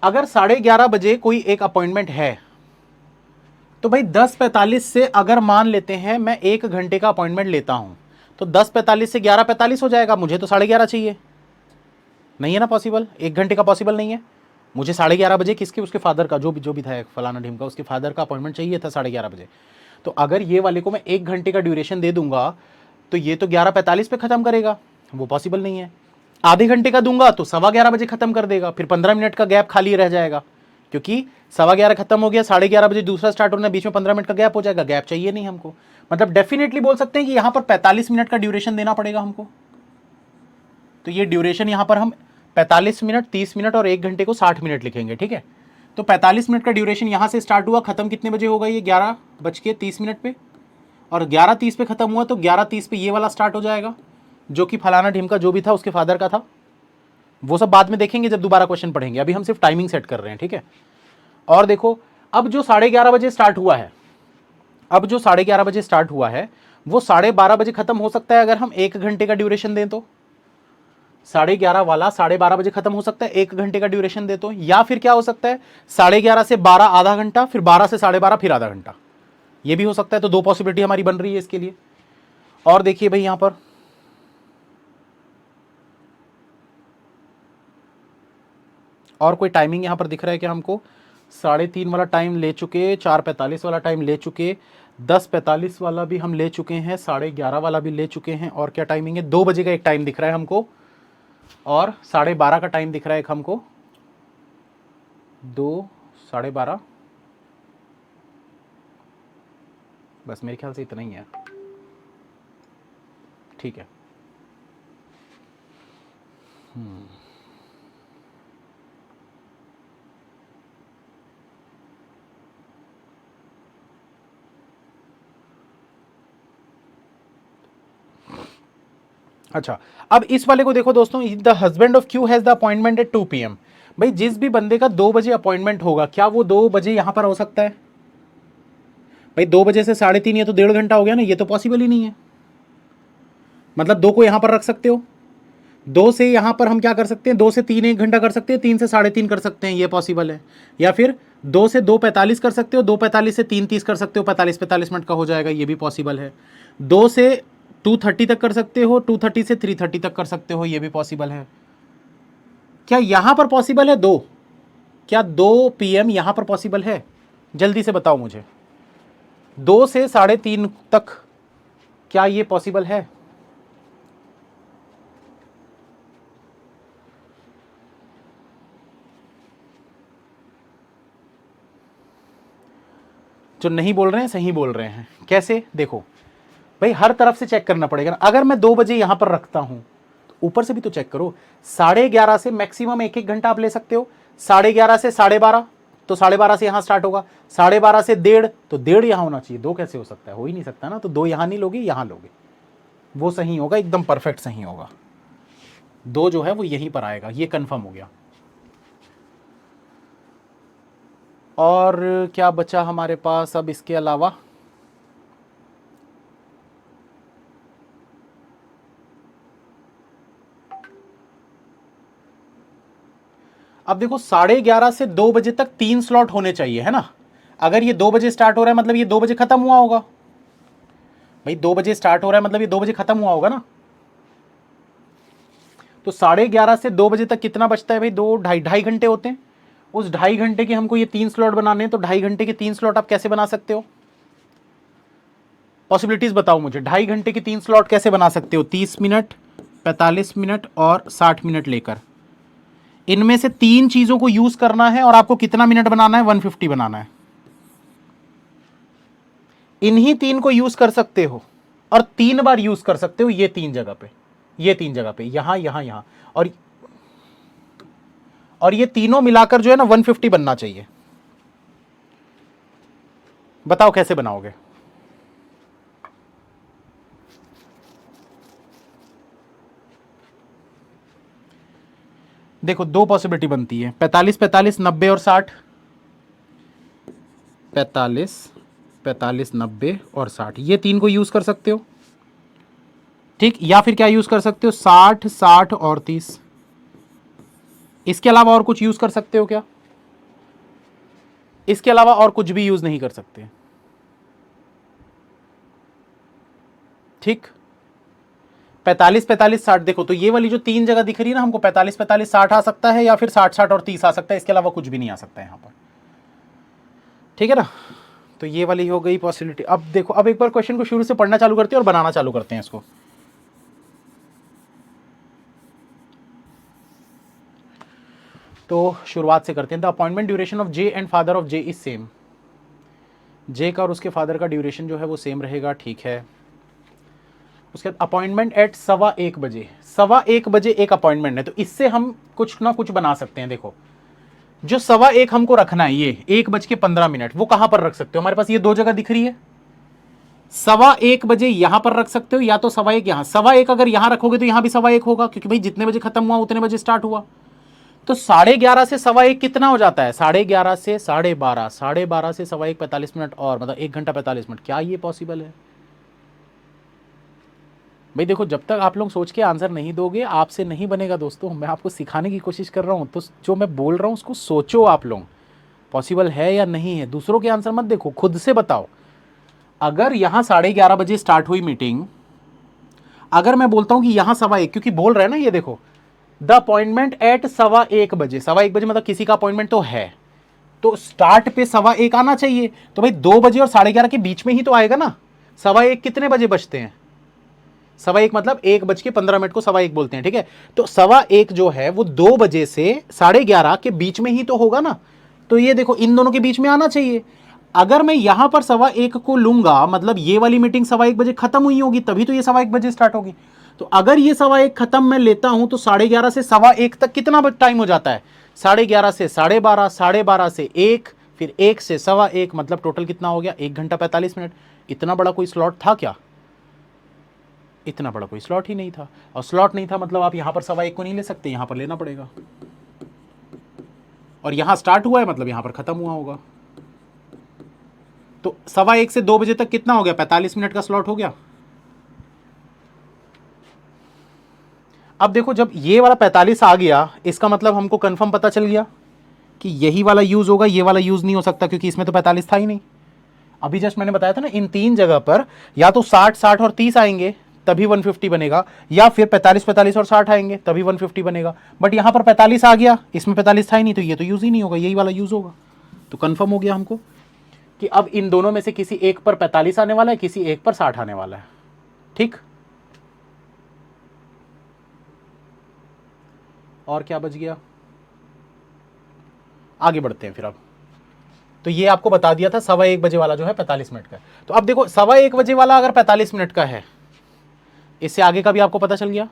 अगर 11:30 बजे कोई एक अपॉइंटमेंट है तो भाई 10:45 से अगर मान लेते हैं मैं 1 घंटे का अपॉइंटमेंट लेता हूं, तो 10:45 से 11:45 हो जाएगा। मुझे तो 11:30 चाहिए, नहीं है ना पॉसिबल, 1 घंटे का पॉसिबल नहीं है। मुझे 11:30 बजे किसके, उसके फादर का, जो भी था फलाना ढीम का, उसके फादर का अपॉइंटमेंट चाहिए था 11:30 बजे। तो अगर ये वाले को मैं 1 घंटे का ड्यूरेशन दे दूंगा तो ये तो 11:45 पे खत्म करेगा, वो पॉसिबल नहीं है। आधे घंटे का दूंगा तो 11:15 बजे खत्म कर देगा, फिर 15 मिनट का गैप खाली रह जाएगा, क्योंकि 11:15 खत्म हो गया, 11:30 बजे दूसरा स्टार्ट होना, बीच में 15 मिनट का गैप हो जाएगा, गैप चाहिए नहीं हमको। मतलब डेफिनेटली बोल सकते हैं कि यहां पर 45 मिनट का ड्यूरेशन देना पड़ेगा हमको। तो ये ड्यूरेशन यहां पर हम 45 मिनट, 30 मिनट और 1 घंटे को 60 मिनट लिखेंगे, ठीक है। तो 45 मिनट का ड्यूरेशन यहां से स्टार्ट हुआ, खत्म कितने बजे होगा ये, 11:30 पे, और 11:30 पे खत्म हुआ तो 11:30 पे ये वाला स्टार्ट हो जाएगा, जो कि फलाना ढीम का जो भी था उसके फादर का था। वो सब बाद में देखेंगे जब दोबारा क्वेश्चन पढ़ेंगे, अभी हम सिर्फ टाइमिंग सेट कर रहे हैं, ठीक है। और देखो, अब जो 11:30 बजे स्टार्ट हुआ है, अब जो 11:30 बजे स्टार्ट हुआ है वो 12:30 बजे खत्म हो सकता है अगर हम 1 घंटे का ड्यूरेशन दें तो। 11:30 वाला 12:30 बजे खत्म हो सकता है 1 घंटे का ड्यूरेशन दे तो, या फिर क्या हो सकता है 11:30 से 12 आधा घंटा, फिर 12 से 12:30 फिर आधा घंटा, ये भी हो सकता है। तो 2 पॉसिबिलिटी हमारी बन रही है इसके लिए। और देखिए भाई यहां पर और कोई टाइमिंग यहां पर दिख रहा है कि हमको 3:30 वाला टाइम ले चुके, 4:45 वाला टाइम ले चुके, 10:45 वाला भी हम ले चुके हैं, 11:30 वाला भी ले चुके हैं। और क्या टाइमिंग है, 2 बजे का एक टाइम दिख रहा है हमको, और 12:30 का टाइम दिख रहा है एक हमको, 2, 12:30, बस मेरे ख्याल से इतना ही है, ठीक है। अच्छा, अब इस वाले को देखो दोस्तों, the husband of Q has the appointment at 2 PM। भाई जिस भी बंदे का 2 बजे अपॉइंटमेंट होगा, क्या वो 2 बजे यहां पर हो सकता है? भाई 2 बजे से 3:30, ये तो 1.5 घंटा हो गया ना, ये तो पॉसिबल ही नहीं है। मतलब 2 को यहां पर रख सकते हो, 2 से यहां पर हम क्या कर सकते हैं, 2 से 3 1 घंटा कर सकते हैं, 3 से 3:30 कर सकते हैं, ये पॉसिबल है। या फिर 2 से 2:45 कर सकते हो, 2:45 से 3:30 कर सकते हो, 45 मिनट का हो जाएगा, ये भी पॉसिबल है। 2 से 2:30 तक कर सकते हो, 2:30 से 3:30 तक कर सकते हो, ये भी पॉसिबल है। क्या यहां पर पॉसिबल है 2? क्या 2 PM यहां पर पॉसिबल है? जल्दी से बताओ मुझे, 2 से 3:30 तक क्या ये पॉसिबल है? जो नहीं बोल रहे हैं सही बोल रहे हैं। कैसे, देखो भाई हर तरफ से चेक करना पड़ेगा ना। अगर मैं 2 बजे यहां पर रखता हूं तो ऊपर से भी तो चेक करो, 11:30 से मैक्सिमम 1 घंटा आप ले सकते हो, 11:30 से 12:30, तो 12:30 से यहां स्टार्ट होगा, 12:30 से 1:30, तो 1:30 यहां होना चाहिए। 2 कैसे हो सकता है, हो ही नहीं सकता ना। तो 2 यहां नहीं लोगे, यहां लोगे, वो सही होगा, एकदम परफेक्ट सही होगा। 2 जो है वो यहीं पर आएगा, ये कंफर्म हो गया। और क्या बचा हमारे पास अब इसके अलावा? अब देखो 11:30 से 2 बजे तक 3 स्लॉट होने चाहिए, है ना। अगर ये 2 बजे स्टार्ट हो रहा है मतलब ये 2 बजे खत्म हुआ होगा भाई, 2 बजे स्टार्ट हो रहा है मतलब ये 2 बजे खत्म हुआ होगा ना। तो 11:30 से 2 बजे तक कितना बचता है भाई, 2 ढाई घंटे होते हैं। उस 2.5 घंटे के हमको ये 3 स्लॉट बनाने हैं, तो 2.5 घंटे के 3 स्लॉट आप कैसे बना सकते हो? पॉसिबिलिटीज बताओ मुझे, 2.5 घंटे के 3 स्लॉट कैसे बना सकते हो? 30 मिनट, 45 मिनट और 60 मिनट लेकर, इनमें से 3 चीजों को यूज करना है और आपको कितना मिनट बनाना है? 150 बनाना है। इन्हीं 3 को यूज कर सकते हो और 3 बार यूज कर सकते हो, ये 3 जगह पे, ये 3 जगह पे, यहां यहां यहां, और ये तीनों मिलाकर जो है ना 150 बनना चाहिए। बताओ कैसे बनाओगे? देखो 2 पॉसिबिलिटी बनती है, 45 45 90 और 60, 45 45 90 और 60, ये 3 को यूज कर सकते हो, ठीक। या फिर क्या यूज कर सकते हो? 60 60 और 30। इसके अलावा और कुछ यूज कर सकते हो क्या? इसके अलावा और कुछ भी यूज नहीं कर सकते, ठीक। 45 45 60, देखो तो ये वाली जो 3 जगह दिख रही है ना हमको, 45 45 60 आ सकता है या फिर 60 60 और 30 आ सकता है, इसके अलावा कुछ भी नहीं आ सकता है यहां पर, ठीक है ना। तो ये वाली हो गई पॉसिबिलिटी। अब देखो, अब एक बार क्वेश्चन को शुरू से पढ़ना चालू करते हैं और बनाना चालू करते हैं इसको। तो शुरुआत से करते हैं। The appointment duration of J and father of J is same. J का और उसके फादर का ड्यूरेशन जो है वो सेम रहेगा, ठीक है। उसके बाद अपॉइंटमेंट एट 1:15 बजे, 1:15 बजे एक अपॉइंटमेंट है, तो इससे हम कुछ ना कुछ बना सकते हैं। देखो जो 1:15 हमको रखना है, ये 1:15, वो कहां पर रख सकते हो? हमारे पास ये 2 जगह दिख रही है, 1:15 बजे यहां पर रख सकते हो, या तो 1:15 यहां। 1:15 अगर यहां रखोगे तो यहां भी 1:15 होगा, क्योंकि भाई जितने बजे खत्म हुआ उतने बजे स्टार्ट हुआ। तो 11:30 से 1:15 कितना हो जाता है? 11:30 से 12:30, 12:30 से 1:15 45 मिनट और, मतलब 1 घंटा 45 मिनट। क्या ये पॉसिबल है भाई? देखो जब तक आप लोग सोच के आंसर नहीं दोगे आपसे नहीं बनेगा दोस्तों। मैं आपको सिखाने की कोशिश कर रहा हूं, तो जो मैं बोल रहा हूं उसको सोचो आप लोग, पॉसिबल है या नहीं है। दूसरों के आंसर मत देखो, खुद से बताओ। अगर यहां 11:30 बजे स्टार्ट हुई मीटिंग, अगर मैं बोलता हूं कि यहां 1:15, क्योंकि बोल रहे हैं ना ये देखो, द अपॉइंटमेंट एट 1:15 बजे, 1:15 बजे मतलब किसी का अपॉइंटमेंट तो है, तो स्टार्ट पे 1:15 आना चाहिए। तो भाई 2 बजे और 11:30 के बीच में ही तो आएगा ना। 1:15 कितने बजे बजते हैं? 1:15 मतलब 1:15 को 1:15 बोलते हैं, ठीक है। तो 1:15 जो है वो 2 बजे से 11:30 के बीच में ही तो होगा ना। तो ये देखो इन दोनों के बीच में आना चाहिए। अगर मैं यहां पर 1:15 को लूंगा, मतलब ये वाली मीटिंग 1:15 बजे खत्म हुई होगी, तभी तो ये 1:15 बजे स्टार्ट होगी। तो अगर ये 1:15 खत्म मैं लेता हूं तो 11:30 से 1:15 तक कितना टाइम हो जाता है? 11:30 से 12:30, 12:30 से 1, फिर 1 से 1:15, मतलब टोटल कितना हो गया? 1 घंटा 45 मिनट। इतना बड़ा कोई स्लॉट था क्या? इतना बड़ा कोई स्लॉट ही नहीं था। और स्लॉट नहीं था मतलब आप यहां पर 1:15 को नहीं ले सकते, यहां पर लेना पड़ेगा। और यहां स्टार्ट हुआ है मतलब यहां पर खत्म हुआ होगा। तो 1:15 से 2 बजे तक कितना हो गया? 45 मिनट का स्लॉट हो गया। अब देखो जब ये वाला 45 आ गया, इसका मतलब हमको कंफर्म पता चल गया कि यही वाला यूज होगा, ये वाला यूज नहीं हो सकता, क्योंकि इसमें तो 45 था ही नहीं। अभी जस्ट मैंने बताया था ना, इन 3 जगह पर या तो 60 60 और 30 आएंगे तभी 150 बनेगा, या फिर 45 45 और 60 आएंगे तभी 150 बनेगा। बट यहां पर 45 आ गया, इसमें 45 था ही नहीं, तो ये तो यूज ही नहीं होगा, यही वाला यूज होगा। तो कंफर्म हो गया हमको कि अब इन दोनों में से किसी एक पर 45 आने वाला है, किसी एक पर 60 आने वाला है, ठीक। और क्या बच गया? आगे बढ़ते हैं फिर। अब तो ये आपको बता दिया था 1:15 बजे वाला जो है 45 मिनट का। तो अब देखो 1:15 बजे वाला अगर 45 मिनट का है, इससे आगे का भी आपको पता चल गया।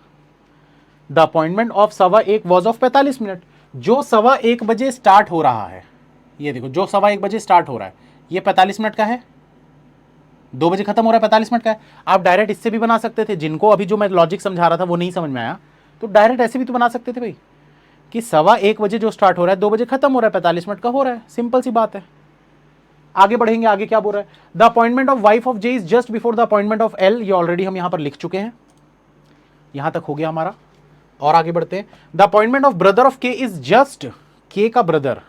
The appointment of 1:15 was of 45 minute. जो 1:15 बजे स्टार्ट हो रहा है, ये देखो जो 1:15 बजे स्टार्ट हो रहा है ये 45 मिनट का है, 2 बजे खत्म हो रहा है, 45 मिनट का है। आप डायरेक्ट इससे भी बना सकते थे, जिनको अभी जो मैं लॉजिक समझा रहा था वो नहीं समझ में आया, तो डायरेक्ट ऐसे भी तो बना सकते थे भाई, कि 1:15 बजे जो स्टार्ट हो रहा है 2 बजे खत्म हो रहा है, 45 मिनट का हो रहा है। सिंपल सी बात है। आगे बढ़ेंगे, आगे क्या बोल रहा है? The appointment of wife of J is just before the appointment of L. ये ऑलरेडी हम यहां पर लिख चुके हैं, यहां तक हो गया हमारा। और आगे बढ़ते हैं। The appointment of brother of K is just, के का ब्रदर,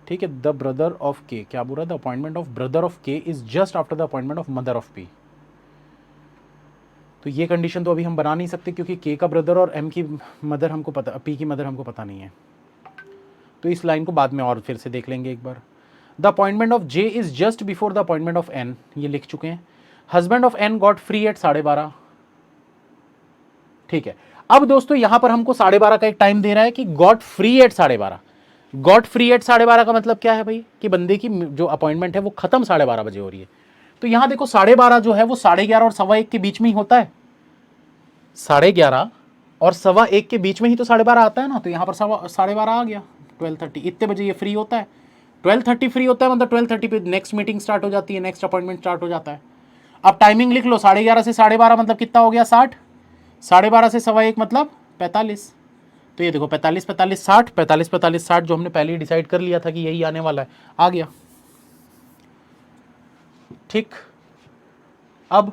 ठीक है, द ब्रदर ऑफ के, क्या बोल रहा है, the appointment of brother of K is just after the appointment of mother of P. तो ये कंडीशन तो अभी हम बना नहीं सकते क्योंकि के का ब्रदर और एम की मदर हमको पता, पी की मदर हमको पता नहीं है। तो इस लाइन को बाद में और फिर से देख लेंगे एक बार। The appointment of J is just before the appointment of N, ये लिख चुके हैं। Husband of N got free at 12:30। ठीक है, अब दोस्तों यहां पर हमको 12:30 का एक टाइम दे रहा है कि got free at 12:30। Got free at 12:30 का मतलब क्या है भाई, कि बंदे की जो अपॉइंटमेंट है वो खत्म 12:30 बजे हो रही है। तो यहां देखो 12:30 जो है वो 11:30 और 1:15 के बीच में ही होता है। 11:30 और 1:15 के बीच में ही तो 12:30 आता है ना। तो यहां पर 12:30 आ गया, 12:30 इतने बजे ये फ्री होता है। 12:30 फ्री होता है मतलब 12:30 पे नेक्स्ट मीटिंग स्टार्ट हो जाती है, नेक्स्ट अपॉइंटमेंट स्टार्ट हो जाता है। अब टाइमिंग लिख लो, 11:30 से 12:30 मतलब कितना हो गया, 60। 12:30 से 1:15 मतलब 45। तो ये देखो 45 45 60, 45 45 60 जो हमने पहले ही डिसाइड कर लिया था कि यही आने वाला है, आ गया। ठीक, अब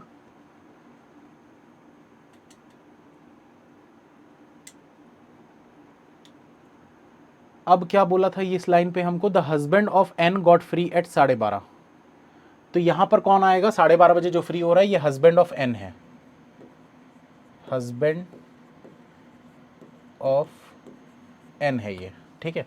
क्या बोला था ये इस लाइन पे हमको, the husband of N got free at 12:30। तो यहां पर कौन आएगा, 12:30 बजे जो फ्री हो रहा है ये हस्बैंड ऑफ एन है, हस्बैंड ऑफ एन है ये। ठीक है,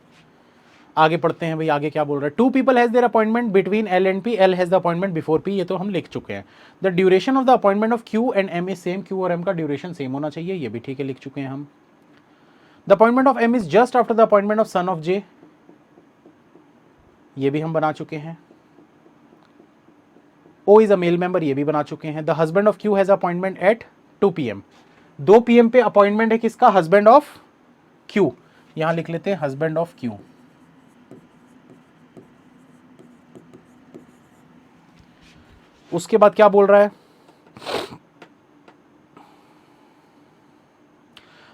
आगे पढ़ते हैं भाई, आगे क्या बोल रहा है। 2 people has their appointment between L and P, L has the appointment before P, ये तो हम लिख चुके हैं। The duration of the appointment of Q and M is same, Q और एम का ड्यूरेशन सेम होना चाहिए, ये भी ठीक है, लिख चुके हैं हम। The appointment of M is just after the appointment of son of J, ये भी हम बना चुके हैं। O is a male member, ये भी बना चुके हैं। The husband of Q has appointment at 2 PM, 2 PM पे अपॉइंटमेंट है किसका, हस्बैंड ऑफ क्यू, यहां लिख लेते हैं हस्बैंड ऑफ क्यू। उसके बाद क्या बोल रहा है,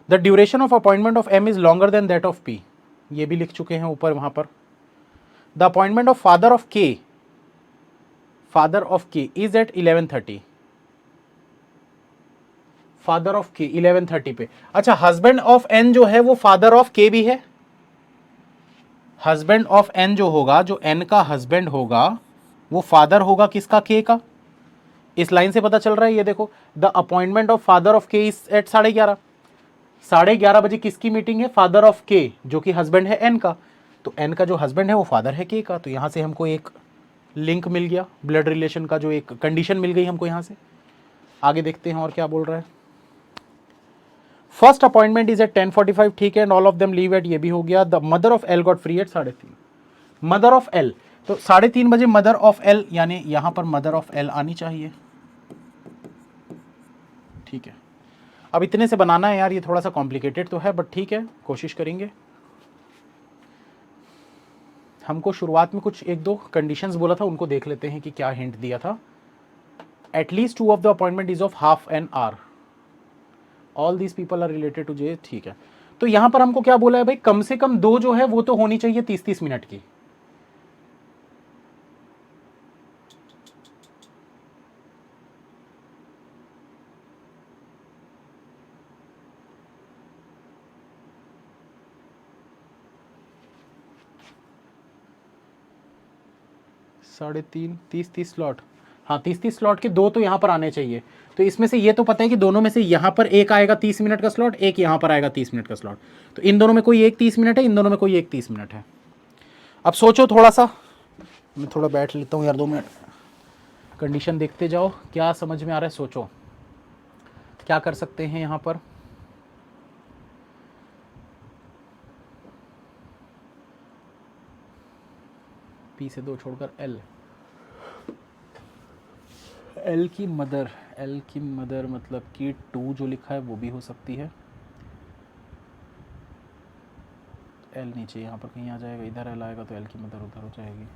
the duration of appointment of M is longer than that of P, ये भी लिख चुके हैं ऊपर वहां पर। The appointment of father of K, father of K is at 11:30, father of K 11:30 पे। अच्छा, हस्बैंड ऑफ एन जो है वो फादर ऑफ के भी है। हस्बैंड ऑफ एन जो होगा, जो एन का हस्बैंड होगा वो फादर होगा किसका, के का। इस लाइन से पता चल रहा है, ये देखो, the appointment of father of K is at 11:30। 11:30 बजे किसकी मीटिंग है, फादर ऑफ के, जो कि हस्बैंड है एन का। तो एन का जो हस्बैंड है वो फादर है के का। तो यहां से हमको एक लिंक मिल गया, ब्लड रिलेशन का जो एक कंडीशन मिल गई हमको यहां से। आगे देखते हैं और क्या बोल रहा है। फर्स्ट अपॉइंटमेंट इज एट 10:45, ठीक है, and all of them leave at, ये भी हो गया। The mother of L got free at 3:30, mother of L, तो 3:30 बजे मदर ऑफ एल, यानी यहां पर मदर ऑफ एल आनी चाहिए। ठीक है, अब इतने से बनाना है यार, ये थोड़ा सा कॉम्प्लिकेटेड तो है बट ठीक है, कोशिश करेंगे। हमको शुरुआत में कुछ 1-2 कंडीशंस बोला था, उनको देख लेते हैं कि क्या हिंट दिया था। At least 2 of the appointment is of half an hour, all these people are related to J, ठीक है। तो यहां पर हमको क्या बोला है भाई, कम से कम 2 जो है वो तो होनी चाहिए 30-30 मिनट की। साढ़े 3, 30-30 स्लॉट, हाँ 30-30 स्लॉट के 2 तो यहाँ पर आने चाहिए। तो इसमें से ये तो पता है कि दोनों में से यहाँ पर एक आएगा 30 मिनट का स्लॉट, एक यहाँ पर आएगा 30 मिनट का स्लॉट। तो इन दोनों में कोई एक 30 मिनट है, इन दोनों में कोई एक 30 मिनट है। अब सोचो थोड़ा सा, मैं थोड़ा बैठ लेता हूँ यार 2 मिनट, कंडीशन देखते जाओ क्या समझ में आ रहा है, सोचो क्या कर सकते हैं यहाँ पर। पी से 2 छोड़कर एल, एल की मदर, एल की मदर मतलब कि 2 जो लिखा है वो भी हो सकती है। एल नीचे यहाँ पर कहीं आ जाएगा, इधर एल आएगा तो एल की मदर उधर हो जाएगी।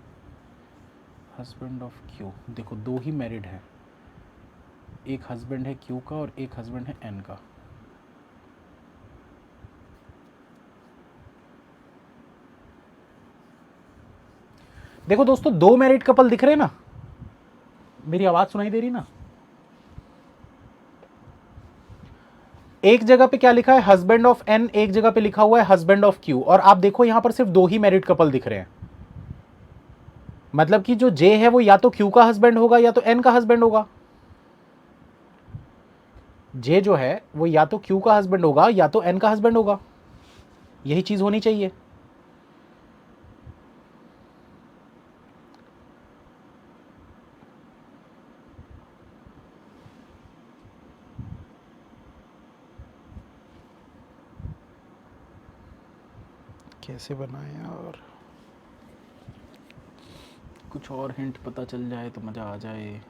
हस्बैंड ऑफ क्यू, देखो 2 ही मैरिड है, एक हस्बैंड है क्यू का और एक हस्बैंड है एन का। देखो दोस्तों 2 मैरिड कपल दिख रहे हैं ना, मेरी आवाज सुनाई दे रही ना। एक जगह पे क्या लिखा है, हस्बैंड ऑफ एन, एक जगह पे लिखा हुआ है हस्बैंड ऑफ क्यू, और आप देखो यहां पर सिर्फ 2 ही मैरिड कपल दिख रहे हैं। मतलब कि जो जे है वो या तो क्यू का हस्बैंड होगा या तो एन का हस्बैंड होगा। जे जो है वो या तो क्यू का हस्बैंड होगा या तो एन का हस्बैंड होगा, यही चीज होनी चाहिए। कैसे बनाएं और कुछ और हिंट पता चल जाए तो मज़ा आ जाए।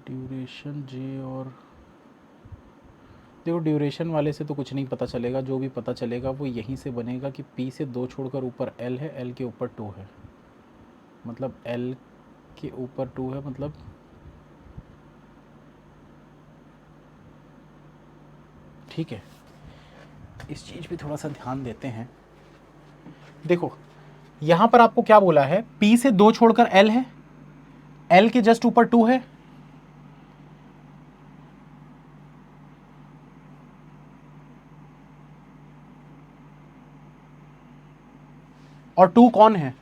ड्यूरेशन जे और देखो, ड्यूरेशन वाले से तो कुछ नहीं पता चलेगा, जो भी पता चलेगा वो यहीं से बनेगा कि पी से 2 छोड़कर ऊपर एल है, एल के ऊपर 2 है, मतलब एल के ऊपर 2 है, मतलब ठीक है। इस चीज़ पे थोड़ा सा ध्यान देते हैं। देखो यहां पर आपको क्या बोला है, पी से 2 छोड़कर एल है, एल के जस्ट ऊपर 2 है, और 2 कौन है?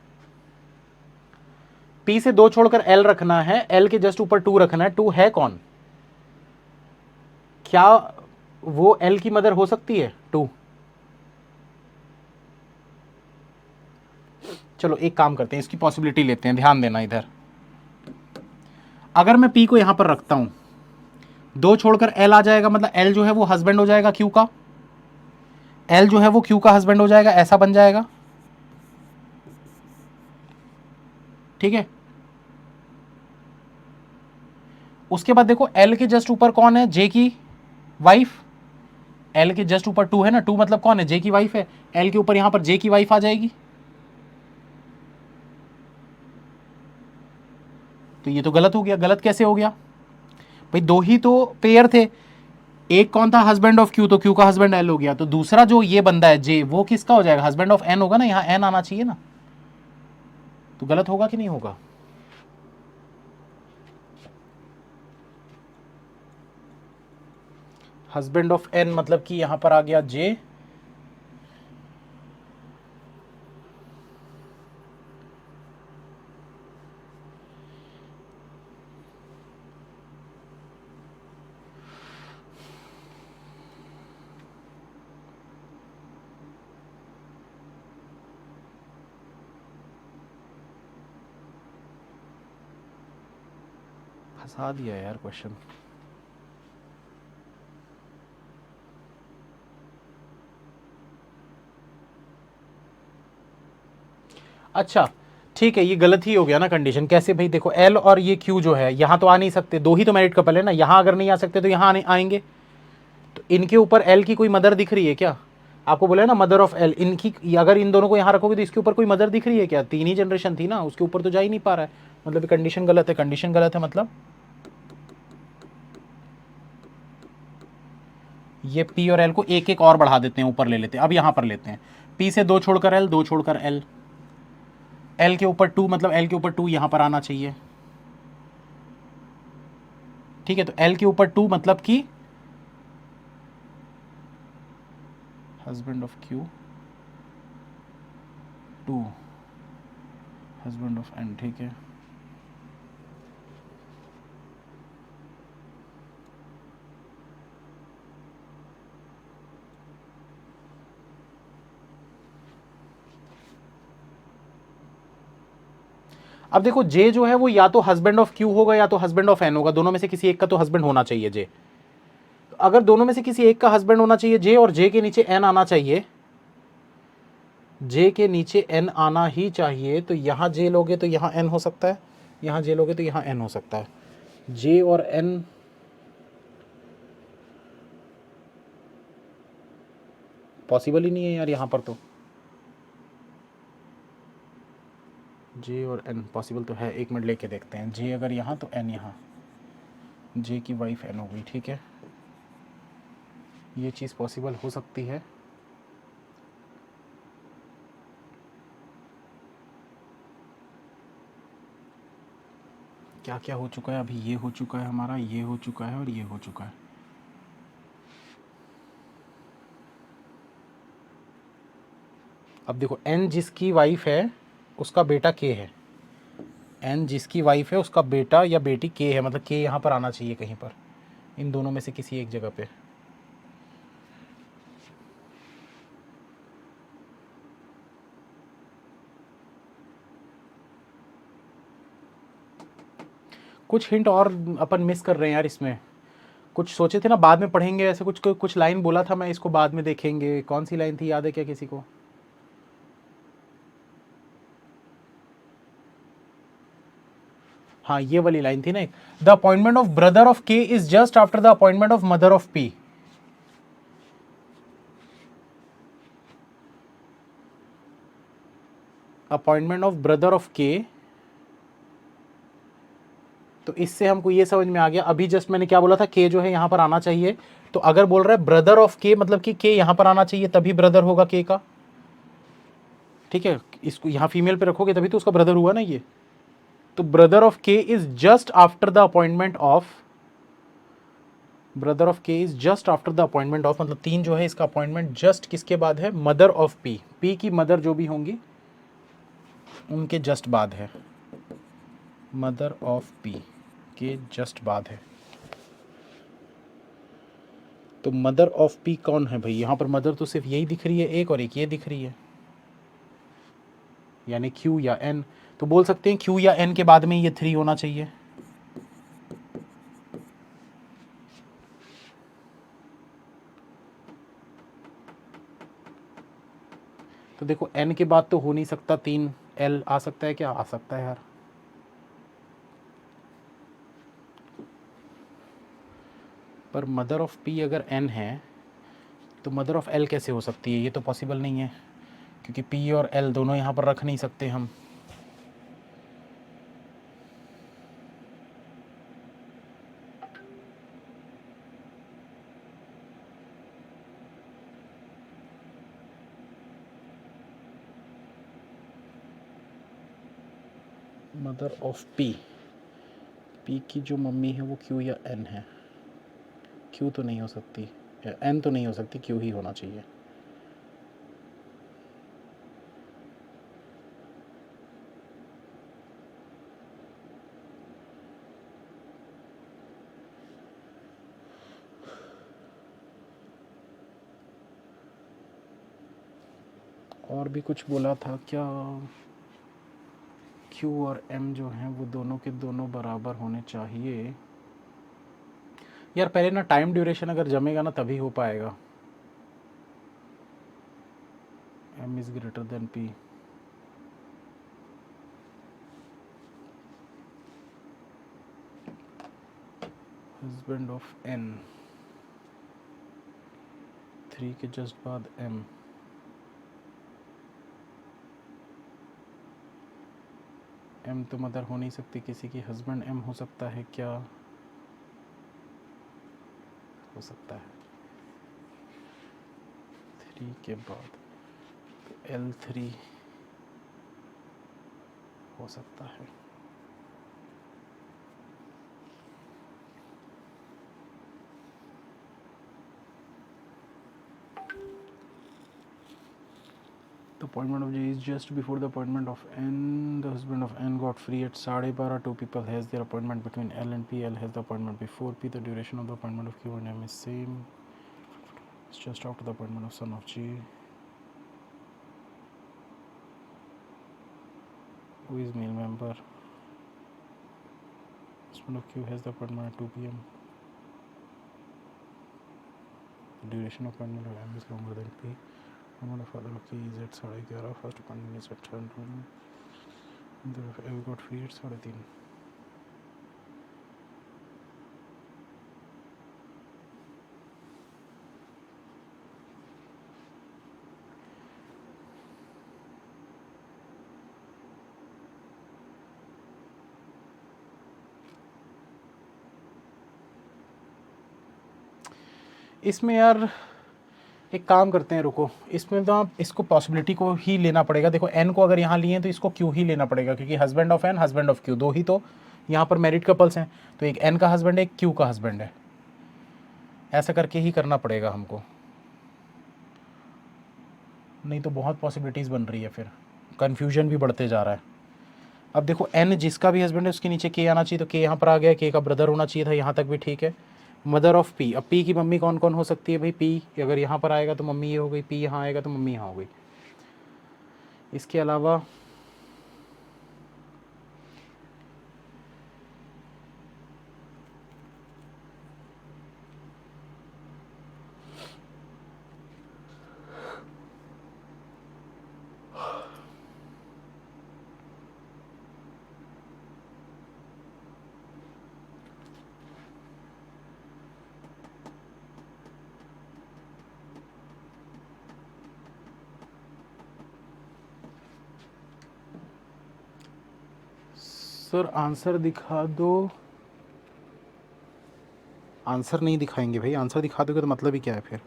पी से 2 छोड़कर एल रखना है, एल के जस्ट ऊपर 2 रखना है, 2 है कौन? क्या वो एल की मदर हो सकती है 2? चलो एक काम करते हैं, इसकी पॉसिबिलिटी लेते हैं, ध्यान देना इधर। अगर मैं पी को यहां पर रखता हूं, 2 छोड़कर एल आ जाएगा, मतलब एल जो है वो हस्बैंड हो जाएगा क्यू का, एल जो है वो क्यू का हस्बैंड हो जाएगा, ऐसा बन जाएगा, ठीक है। उसके बाद देखो एल के जस्ट ऊपर कौन है, जे की वाइफ, एल के जस्ट ऊपर 2 है ना, 2 मतलब कौन है, जे की वाइफ है, एल के ऊपर यहां पर जे की वाइफ आ जाएगी। तो ये तो गलत हो गया। गलत कैसे हो गया भाई, दो ही तो पेयर थे, एक कौन था, हस्बैंड ऑफ क्यू, तो क्यू का हस्बैंड एल हो गया, तो दूसरा जो ये बंदा है जे, वो किसका हो जाएगा, हस्बैंड ऑफ एन होगा ना, यहां एन आना चाहिए ना, तो गलत होगा कि नहीं होगा? हस्बैंड ऑफ एन मतलब कि यहां पर आ गया जे, फंसा दिया यार क्वेश्चन। अच्छा ठीक है, ये गलत ही हो गया ना कंडीशन। कैसे भाई, देखो एल और ये क्यू जो है यहाँ तो आ नहीं सकते, दो ही तो मैरिड कपल है ना, यहाँ अगर नहीं आ सकते तो यहाँ आएंगे, तो इनके ऊपर एल की कोई मदर दिख रही है क्या? आपको बोला ना मदर ऑफ एल, इनकी अगर इन दोनों को यहाँ रखोगे तो इसके ऊपर कोई मदर दिख रही है क्या? 3 ही जनरेशन थी ना, उसके ऊपर तो जा ही नहीं पा रहा है, मतलब कंडीशन गलत है। कंडीशन गलत है मतलब ये पी और एल को एक एक और बढ़ा देते हैं, ऊपर ले लेते हैं। अब यहाँ पर लेते हैं, पी से 2 छोड़कर एल, 2 छोड़कर एल, एल के ऊपर 2, मतलब एल के ऊपर 2 यहाँ पर आना चाहिए, ठीक है। तो एल के ऊपर 2 मतलब कि husband of Q, 2 husband of N, ठीक है। अब देखो जे जो है वो या तो हस्बैंड ऑफ क्यू होगा या तो हस्बैंड ऑफ एन होगा, दोनों में से किसी एक का तो हस्बैंड होना चाहिए जे। अगर दोनों में से किसी एक का हस्बैंड होना चाहिए जे, और जे के नीचे एन आना चाहिए, जे के नीचे एन आना ही चाहिए, तो यहां जे लोगे तो यहां एन हो सकता है, यहां जे लोगे तो यहां एन हो सकता है। जे और एन पॉसिबल ही नहीं है यार यहाँ पर, तो जे और एन पॉसिबल तो है, एक मिनट लेके देखते हैं। जे अगर यहाँ तो एन यहाँ, जे की वाइफ एन हो गई, ठीक है, ये चीज़ पॉसिबल हो सकती है। क्या क्या हो चुका है अभी, ये हो चुका है हमारा, ये हो चुका है और ये हो चुका है। अब देखो एन जिसकी वाइफ है उसका बेटा के है, एन जिसकी वाइफ है उसका बेटा या बेटी के है, मतलब के यहाँ पर आना चाहिए कहीं पर, इन दोनों में से किसी एक जगह पे। कुछ हिंट और अपन मिस कर रहे हैं यार इसमें, कुछ सोचे थे ना बाद में पढ़ेंगे, ऐसे कुछ कुछ लाइन बोला था मैं, इसको बाद में देखेंगे। कौन सी लाइन थी, याद है क्या किसी को? हाँ ये वाली लाइन थी ना, the appointment of brother of K is just after the appointment of mother of P. Appointment of brother of K, तो इससे हमको ये समझ में आ गया। अभी जस्ट मैंने क्या बोला था, के जो है यहाँ पर आना चाहिए, तो अगर बोल रहा है ब्रदर ऑफ के मतलब कि के यहाँ पर आना चाहिए तभी ब्रदर होगा के का, ठीक है। इसको यहाँ फीमेल पे रखोगे तभी तो उसका ब्रदर हुआ ना ये। तो brother of K is just after the appointment of, brother of K is just after the appointment of, मतलब 3 जो है इसका अपॉइंटमेंट जस्ट किसके बाद है, मदर ऑफ पी, पी की मदर जो भी होंगी उनके जस्ट बाद है, मदर ऑफ पी के जस्ट बाद है। तो मदर ऑफ पी कौन है भाई, यहाँ पर मदर तो सिर्फ यही दिख रही है एक, और एक ये दिख रही है, यानी क्यू या एन। तो बोल सकते हैं क्यू या एन के बाद में ये 3 होना चाहिए। तो देखो एन के बाद तो हो नहीं सकता 3, एल आ सकता है क्या, आ सकता है यार। पर मदर ऑफ पी अगर एन है तो मदर ऑफ एल कैसे हो सकती है, ये तो पॉसिबल नहीं है, क्योंकि पी और एल दोनों यहाँ पर रख नहीं सकते हम। मदर ऑफ पी, पी की जो मम्मी है वो क्यू या एन है, क्यू तो नहीं हो सकती, एन तो नहीं हो सकती, क्यू ही होना चाहिए। और भी कुछ बोला था क्या, Q और M जो हैं वो दोनों के दोनों बराबर होने चाहिए। यार पहले ना टाइम ड्यूरेशन अगर जमेगा ना तभी हो पाएगा। M is greater than P। Husband of N, 3 के जस्ट बाद M। M तो मदर हो नहीं सकती किसी की, हस्बैंड M हो सकता है क्या, हो सकता है 3 के बाद, तो L3 हो सकता है। The appointment of J is just before the appointment of N. The husband of N got free at 12:30. 2 people has their appointment between L and P. L has the appointment before P. The duration of the appointment of Q and M is same. It's just after the appointment of son of G. Who is male member? Husband of Q has the appointment at 2 p.m. The duration of appointment of M is longer than P. The father of K is at 11:30. First appointment is at 10:20. The L got free at 3:30. इसमें यार एक काम करते हैं, रुको, इसमें तो आप इसको पॉसिबिलिटी को ही लेना पड़ेगा। देखो एन को अगर यहाँ लिए तो इसको क्यू ही लेना पड़ेगा, क्योंकि husband of N husband of Q दो ही तो यहाँ पर मैरिड कपल्स हैं, तो एक एन का हस्बैंड है, एक क्यू का हस्बैंड है। ऐसा करके ही करना पड़ेगा हमको, नहीं तो बहुत पॉसिबिलिटीज़ बन रही है, फिर कन्फ्यूजन भी बढ़ते जा रहा है। अब देखो एन जिसका भी हस्बैंड है उसके नीचे के आना चाहिए, तो के यहाँ पर आ गया, के का ब्रदर होना चाहिए था, यहाँ तक भी ठीक है। मदर ऑफ पी, अब पी की मम्मी कौन कौन हो सकती है भाई? पी अगर यहाँ पर आएगा तो मम्मी ये हो गई, पी यहाँ आएगा तो मम्मी यहाँ हो गई। इसके अलावा सर आंसर दिखा दो। आंसर नहीं दिखाएंगे भाई, आंसर दिखा दोगे तो मतलब ही क्या है फिर?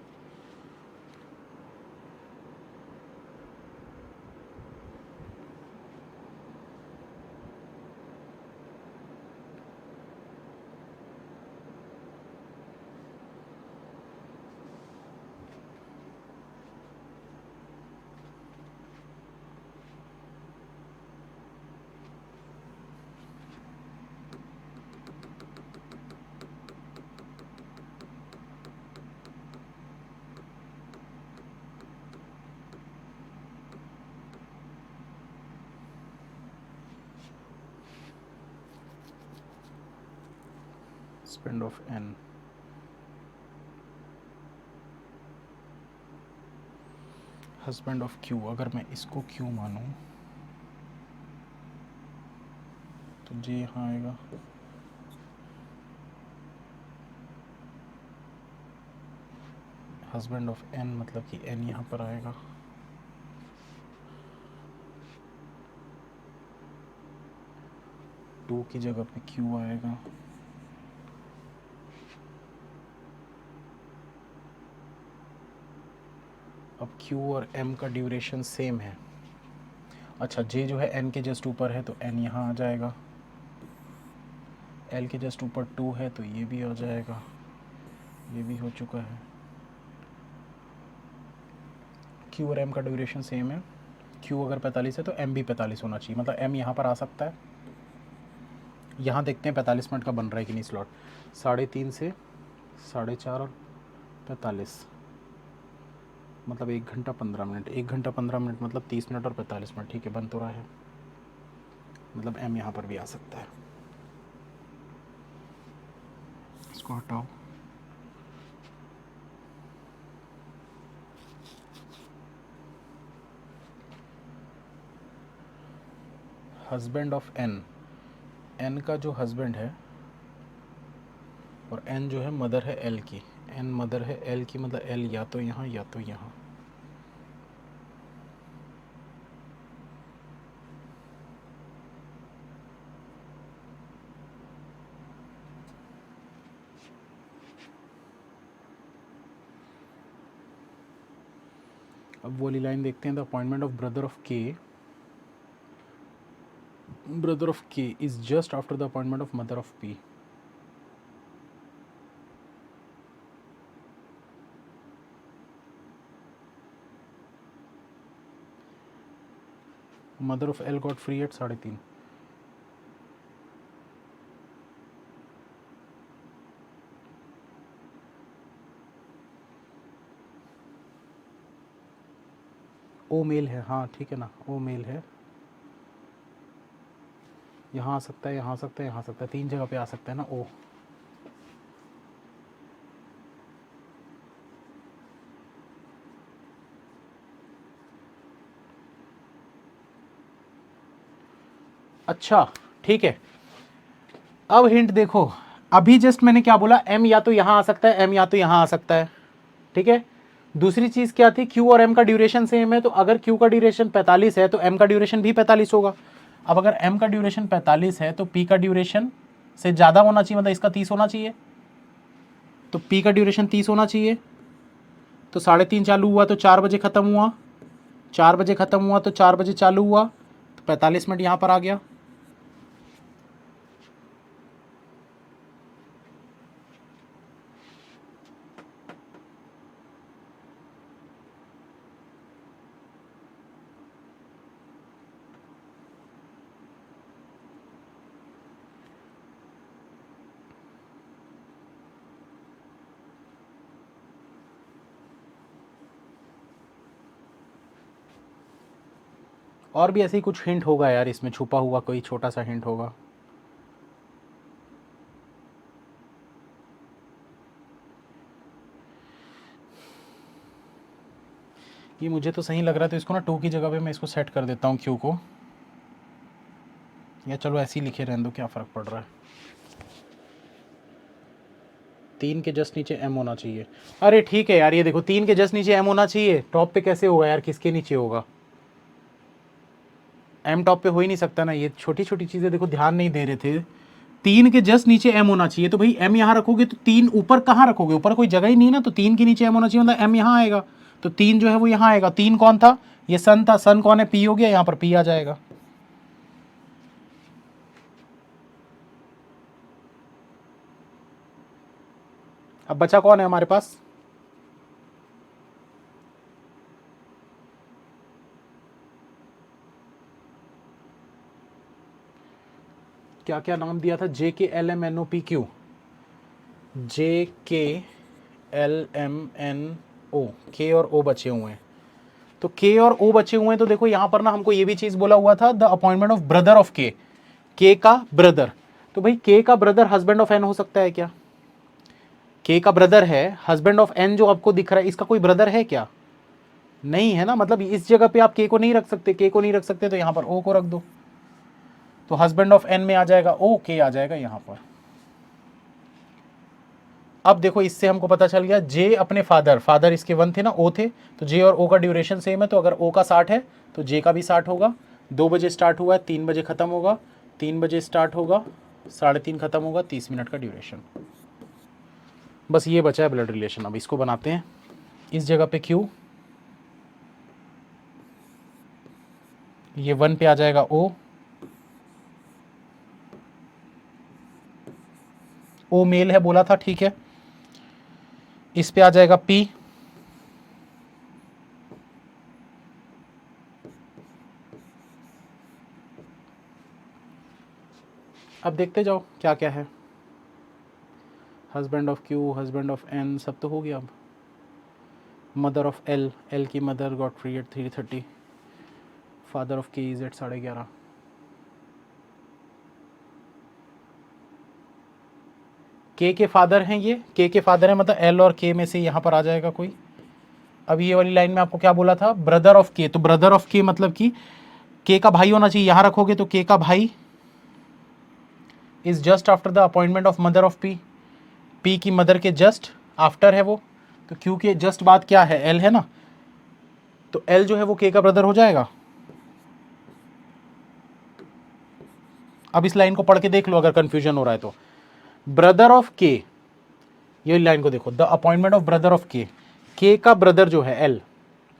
husband of n, husband of Q, अगर मैं इसको क्यू मानूं तो जे यहाँ आएगा, हस्बैंड ऑफ एन मतलब कि एन यहाँ पर आएगा, टू की जगह पे क्यू आएगा, अब Q और M का ड्यूरेशन सेम है। अच्छा J जो है N के जस्ट ऊपर है तो N यहाँ आ जाएगा, L के जस्ट ऊपर 2 है तो ये भी आ जाएगा, ये भी हो चुका है। Q और M का ड्यूरेशन सेम है, Q अगर 45 है तो M भी 45 होना चाहिए, मतलब M यहाँ पर आ सकता है। यहाँ देखते हैं 45 मिनट का बन रहा है कि नहीं स्लॉट, 3:30 से 4:30 और 45, मतलब 1 घंटा 15 मिनट, 1 घंटा 15 मिनट मतलब 30 मिनट और 45 मिनट, ठीक है बन तो रहा है, मतलब M यहाँ पर भी आ सकता है। इसको हटाओ, हस्बैंड ऑफ N, N का जो हस्बैंड है और N जो है मदर है L की, N मदर है L की, मतलब L या तो यहाँ या तो यहाँ। अब वो वाली लाइन देखते हैं, the appointment of brother of K is just after the appointment of mother of P। Mother of L got free at 3:30। ओ मेल है, हाँ ठीक है ना, ओ मेल है, यहाँ आ सकता है, यहाँ आ सकता है, यहाँ आ सकता है, 3 जगह पे आ सकता है ना ओ। अच्छा ठीक है, अब हिंट देखो, अभी जस्ट मैंने क्या बोला, M या तो यहाँ आ सकता है, M या तो यहाँ आ सकता है, ठीक है। दूसरी चीज़ क्या थी, Q और M का ड्यूरेशन सेम है, तो अगर Q का ड्यूरेशन 45 है तो M का ड्यूरेशन भी 45 होगा। अब अगर M का ड्यूरेशन 45 है तो P का ड्यूरेशन से ज़्यादा होना चाहिए, मतलब इसका 30 होना चाहिए, तो P का ड्यूरेशन 30 होना चाहिए। तो 3:30 चालू हुआ तो 4 बजे ख़त्म हुआ, 4 बजे ख़त्म हुआ तो 4 बजे चालू हुआ, तो 45 मिनट यहाँ पर आ गया। और भी ऐसे ही कुछ हिंट होगा यार, इसमें छुपा हुआ कोई छोटा सा हिंट होगा। ये मुझे तो सही लग रहा है, तो इसको ना 2 की जगह पे मैं इसको सेट कर देता हूँ क्यू को, या चलो ऐसे ही लिखे रहने दो, क्या फ़र्क पड़ रहा है। 3 के जस्ट नीचे एम होना चाहिए। अरे ठीक है यार, ये देखो 3 के जस्ट नीचे एम होना चाहिए, टॉप पे कैसे होगा यार, किसके नीचे होगा, एम टॉप पे हो ही नहीं सकता ना। ये छोटी छोटी चीज़ें देखो ध्यान नहीं दे रहे थे। 3 के जस्ट नीचे एम होना चाहिए, तो भाई एम यहाँ रखोगे तो 3 ऊपर कहाँ रखोगे, ऊपर कोई जगह ही नहीं ना, तो 3 के नीचे एम होना चाहिए, मतलब एम यहाँ आएगा, तो 3 जो है वो यहाँ आएगा। 3 कौन था, ये सन था, सन कौन है, पी हो गया, यहाँ पर पी आ जाएगा। अब बचा कौन है हमारे पास, क्या क्या नाम दिया था, J K L M N O P Q, J K L M N ओ, के और ओ बचे हुए हैं, तो के और ओ बचे हुए हैं, तो देखो यहां पर ना हमको ये भी चीज बोला हुआ था, the appointment of brother of के का ब्रदर, तो भाई के का ब्रदर हस्बैंड ऑफ एन हो सकता है क्या, के का ब्रदर है, हस्बैंड ऑफ एन जो आपको दिख रहा है, इसका कोई ब्रदर है क्या, नहीं है ना, मतलब इस जगह पे आप के को नहीं रख सकते, के को नहीं रख सकते, तो यहां पर ओ को रख दो, तो हस्बैंड ऑफ एन में आ जाएगा ओ, के आ जाएगा यहां पर। अब देखो इससे हमको पता चल गया, जे अपने फादर इसके 1 थे ना, ओ थे, तो जे और ओ का ड्यूरेशन सेम है, तो अगर ओ का 60 है तो जे का भी 60 होगा। 2 बजे स्टार्ट हुआ है, 3 बजे खत्म होगा, 3 बजे स्टार्ट होगा, 3:30 खत्म होगा, 30 मिनट का ड्यूरेशन। बस ये बचा है ब्लड रिलेशन। अब इसको बनाते हैं, इस जगह पे क्यू, ये 1 पे आ जाएगा ओ मेल है बोला था, ठीक है, इस पे आ जाएगा पी, अब देखते जाओ क्या क्या है, husband of Q, husband of N, सब तो हो गया। अब मदर ऑफ एल, एल की mother got free at 3:30, father of K is at 11:30, K father हैं, ये के फादर हैं, मतलब एल और के में से यहाँ पर आ जाएगा कोई। अब ये वाली लाइन में आपको क्या बोला था, ब्रदर ऑफ के, तो ब्रदर ऑफ के मतलब कि के का भाई होना चाहिए, यहाँ रखोगे तो के का भाई is just after the appointment of mother of P, P की मदर के जस्ट आफ्टर है वो, तो क्यू के जस्ट बाद क्या है, एल है ना, तो एल जो है वो के का ब्रदर हो जाएगा। अब इस लाइन को पढ़ के देख लो अगर कंफ्यूजन हो रहा है तो, ब्रदर ऑफ के, ये लाइन को देखो, the appointment of brother of के का ब्रदर जो है एल,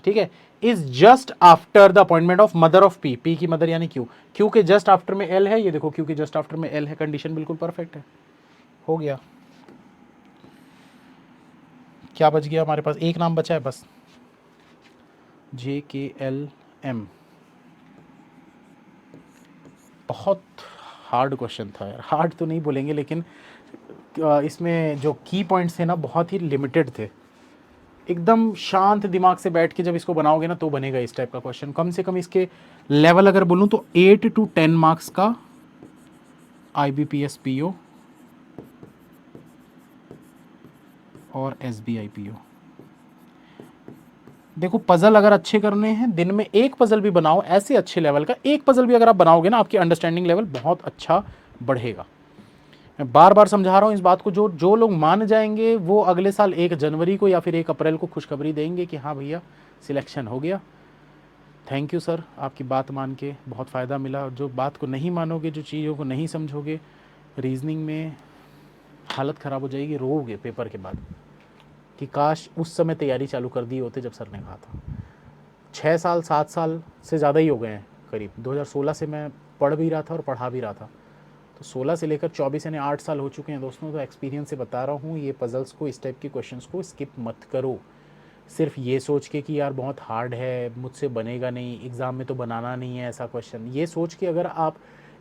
ठीक है, is just after the appointment of mother of P, P की मदर यानी क्यू, क्यू के जस्ट आफ्टर में एल है, ये देखो क्यू के जस्ट आफ्टर में एल है, कंडीशन बिल्कुल परफेक्ट है, हो गया। क्या बच गया हमारे पास, एक नाम बचा है बस, जे के एल एम। बहुत हार्ड क्वेश्चन था यार, हार्ड तो नहीं बोलेंगे लेकिन इसमें जो की पॉइंट्स थे ना बहुत ही लिमिटेड थे। एकदम शांत दिमाग से बैठ के जब इसको बनाओगे ना तो बनेगा इस टाइप का क्वेश्चन। कम से कम इसके लेवल अगर बोलूँ तो 8 to 10 मार्क्स का IBPS PO और SBI PO। देखो पजल अगर अच्छे करने हैं, दिन में एक पजल भी बनाओ, ऐसे अच्छे लेवल का एक पजल भी अगर आप बनाओगे ना, आपकी अंडरस्टैंडिंग लेवल बहुत अच्छा बढ़ेगा। मैं बार बार समझा रहा हूँ इस बात को, जो जो लोग मान जाएंगे वो अगले साल 1 जनवरी को या फिर 1 अप्रैल को खुशखबरी देंगे कि हाँ भैया सिलेक्शन हो गया। थैंक यू सर, आपकी बात मान के बहुत फ़ायदा मिला। जो बात को नहीं मानोगे, जो चीज़ों को नहीं समझोगे, रीजनिंग में हालत ख़राब हो जाएगी, रोओगे पेपर के बाद कि काश उस समय तैयारी चालू कर दी होते जब सर ने कहा था। 6 साल 7 साल से ज़्यादा ही हो गए हैं करीब, 2016 से मैं पढ़ भी रहा था और पढ़ा भी रहा था, तो 16 से लेकर 24 यानी 8 साल हो चुके हैं दोस्तों। तो एक्सपीरियंस से बता रहा हूँ, ये पजल्स को, इस टाइप के क्वेश्चंस को स्किप मत करो, सिर्फ ये सोच के कि यार बहुत हार्ड है, मुझसे बनेगा नहीं, एग्ज़ाम में तो बनाना नहीं है ऐसा क्वेश्चन, ये सोच के अगर आप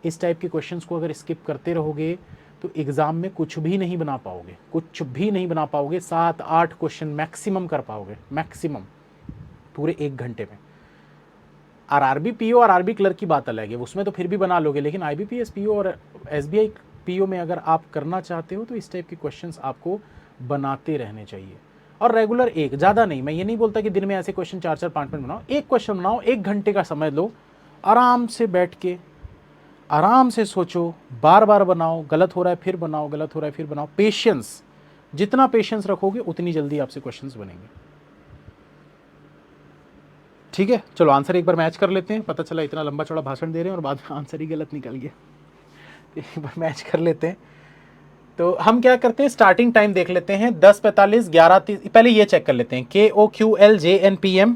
इस टाइप के क्वेश्चंस को अगर स्किप करते रहोगे तो एग्ज़ाम में कुछ भी नहीं बना पाओगे, कुछ भी नहीं बना पाओगे। 7-8 क्वेश्चन मैक्सिमम कर पाओगे, मैक्सिमम पूरे 1 घंटे में। आरआरबी पीओ और आरबी क्लर्क की बात अलग है, उसमें तो फिर भी बना लोगे, लेकिन आईबीपीएस पीओ और एसबीआई पीओ में अगर आप करना चाहते हो तो इस टाइप के क्वेश्चंस आपको बनाते रहने चाहिए। और रेगुलर एक, ज़्यादा नहीं, मैं ये नहीं बोलता कि दिन में ऐसे क्वेश्चन 4-4 5-5 बनाओ, एक क्वेश्चन बनाओ, 1 घंटे का समय लो, आराम से बैठ के आराम से सोचो, बार बार बनाओ, गलत हो रहा है फिर बनाओ, गलत हो रहा है फिर बनाओ। पेशेंस, जितना पेशेंस रखोगे उतनी जल्दी आपसे क्वेश्चंस बनेंगे। ठीक है, चलो आंसर एक बार मैच कर लेते हैं। पता चला इतना लंबा चौड़ा भाषण दे रहे हैं और बाद में आंसर ही गलत निकल गया। एक बार मैच कर लेते हैं। तो हम क्या करते हैं, स्टार्टिंग टाइम देख लेते हैं, 10:45, 11:30। पहले ये चेक कर लेते हैं, KOQLJNPM,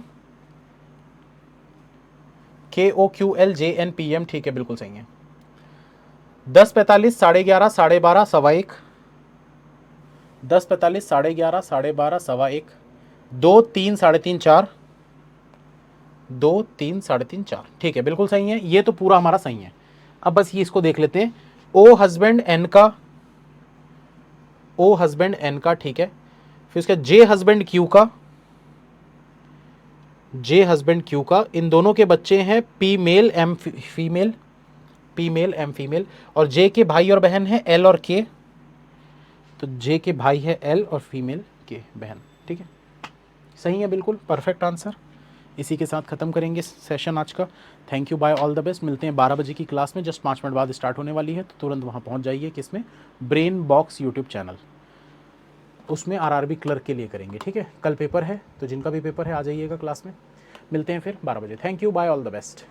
KOQLJNPM, ठीक है, बिल्कुल सही है। 10:45, 11:30, 12:30, 1:15, 10:45, 11:30, 12:30, 1:15, 2, 3, 3:30, 4, 2, 3, 3:30, 4, ठीक है, बिल्कुल सही है। ये तो पूरा हमारा सही है। अब बस ये इसको देख लेते हैं, ओ हस्बैंड एन का, ओ हस्बैंड एन का, ठीक है। फिर उसका जे हस्बैंड क्यू का, जे हस्बैंड क्यू का, इन दोनों के बच्चे हैं P male M female, P male M female, और जे के भाई और बहन है एल और के, तो जे के भाई है एल और फीमेल के बहन, ठीक है, सही है, बिल्कुल परफेक्ट आंसर। इसी के साथ ख़त्म करेंगे सेशन आज का। Thank you, bye, all the best. मिलते हैं 12 बजे की क्लास में, जस्ट 5 मिनट बाद स्टार्ट होने वाली है, तो तुरंत वहाँ पहुँच जाइए। किसमें? ब्रेन बॉक्स यूट्यूब चैनल, उसमें आरआरबी क्लर्क के लिए करेंगे, ठीक है। कल पेपर है, तो जिनका भी पेपर है आ जाइएगा क्लास में। मिलते हैं फिर 12 बजे। Thank you, bye, all the best.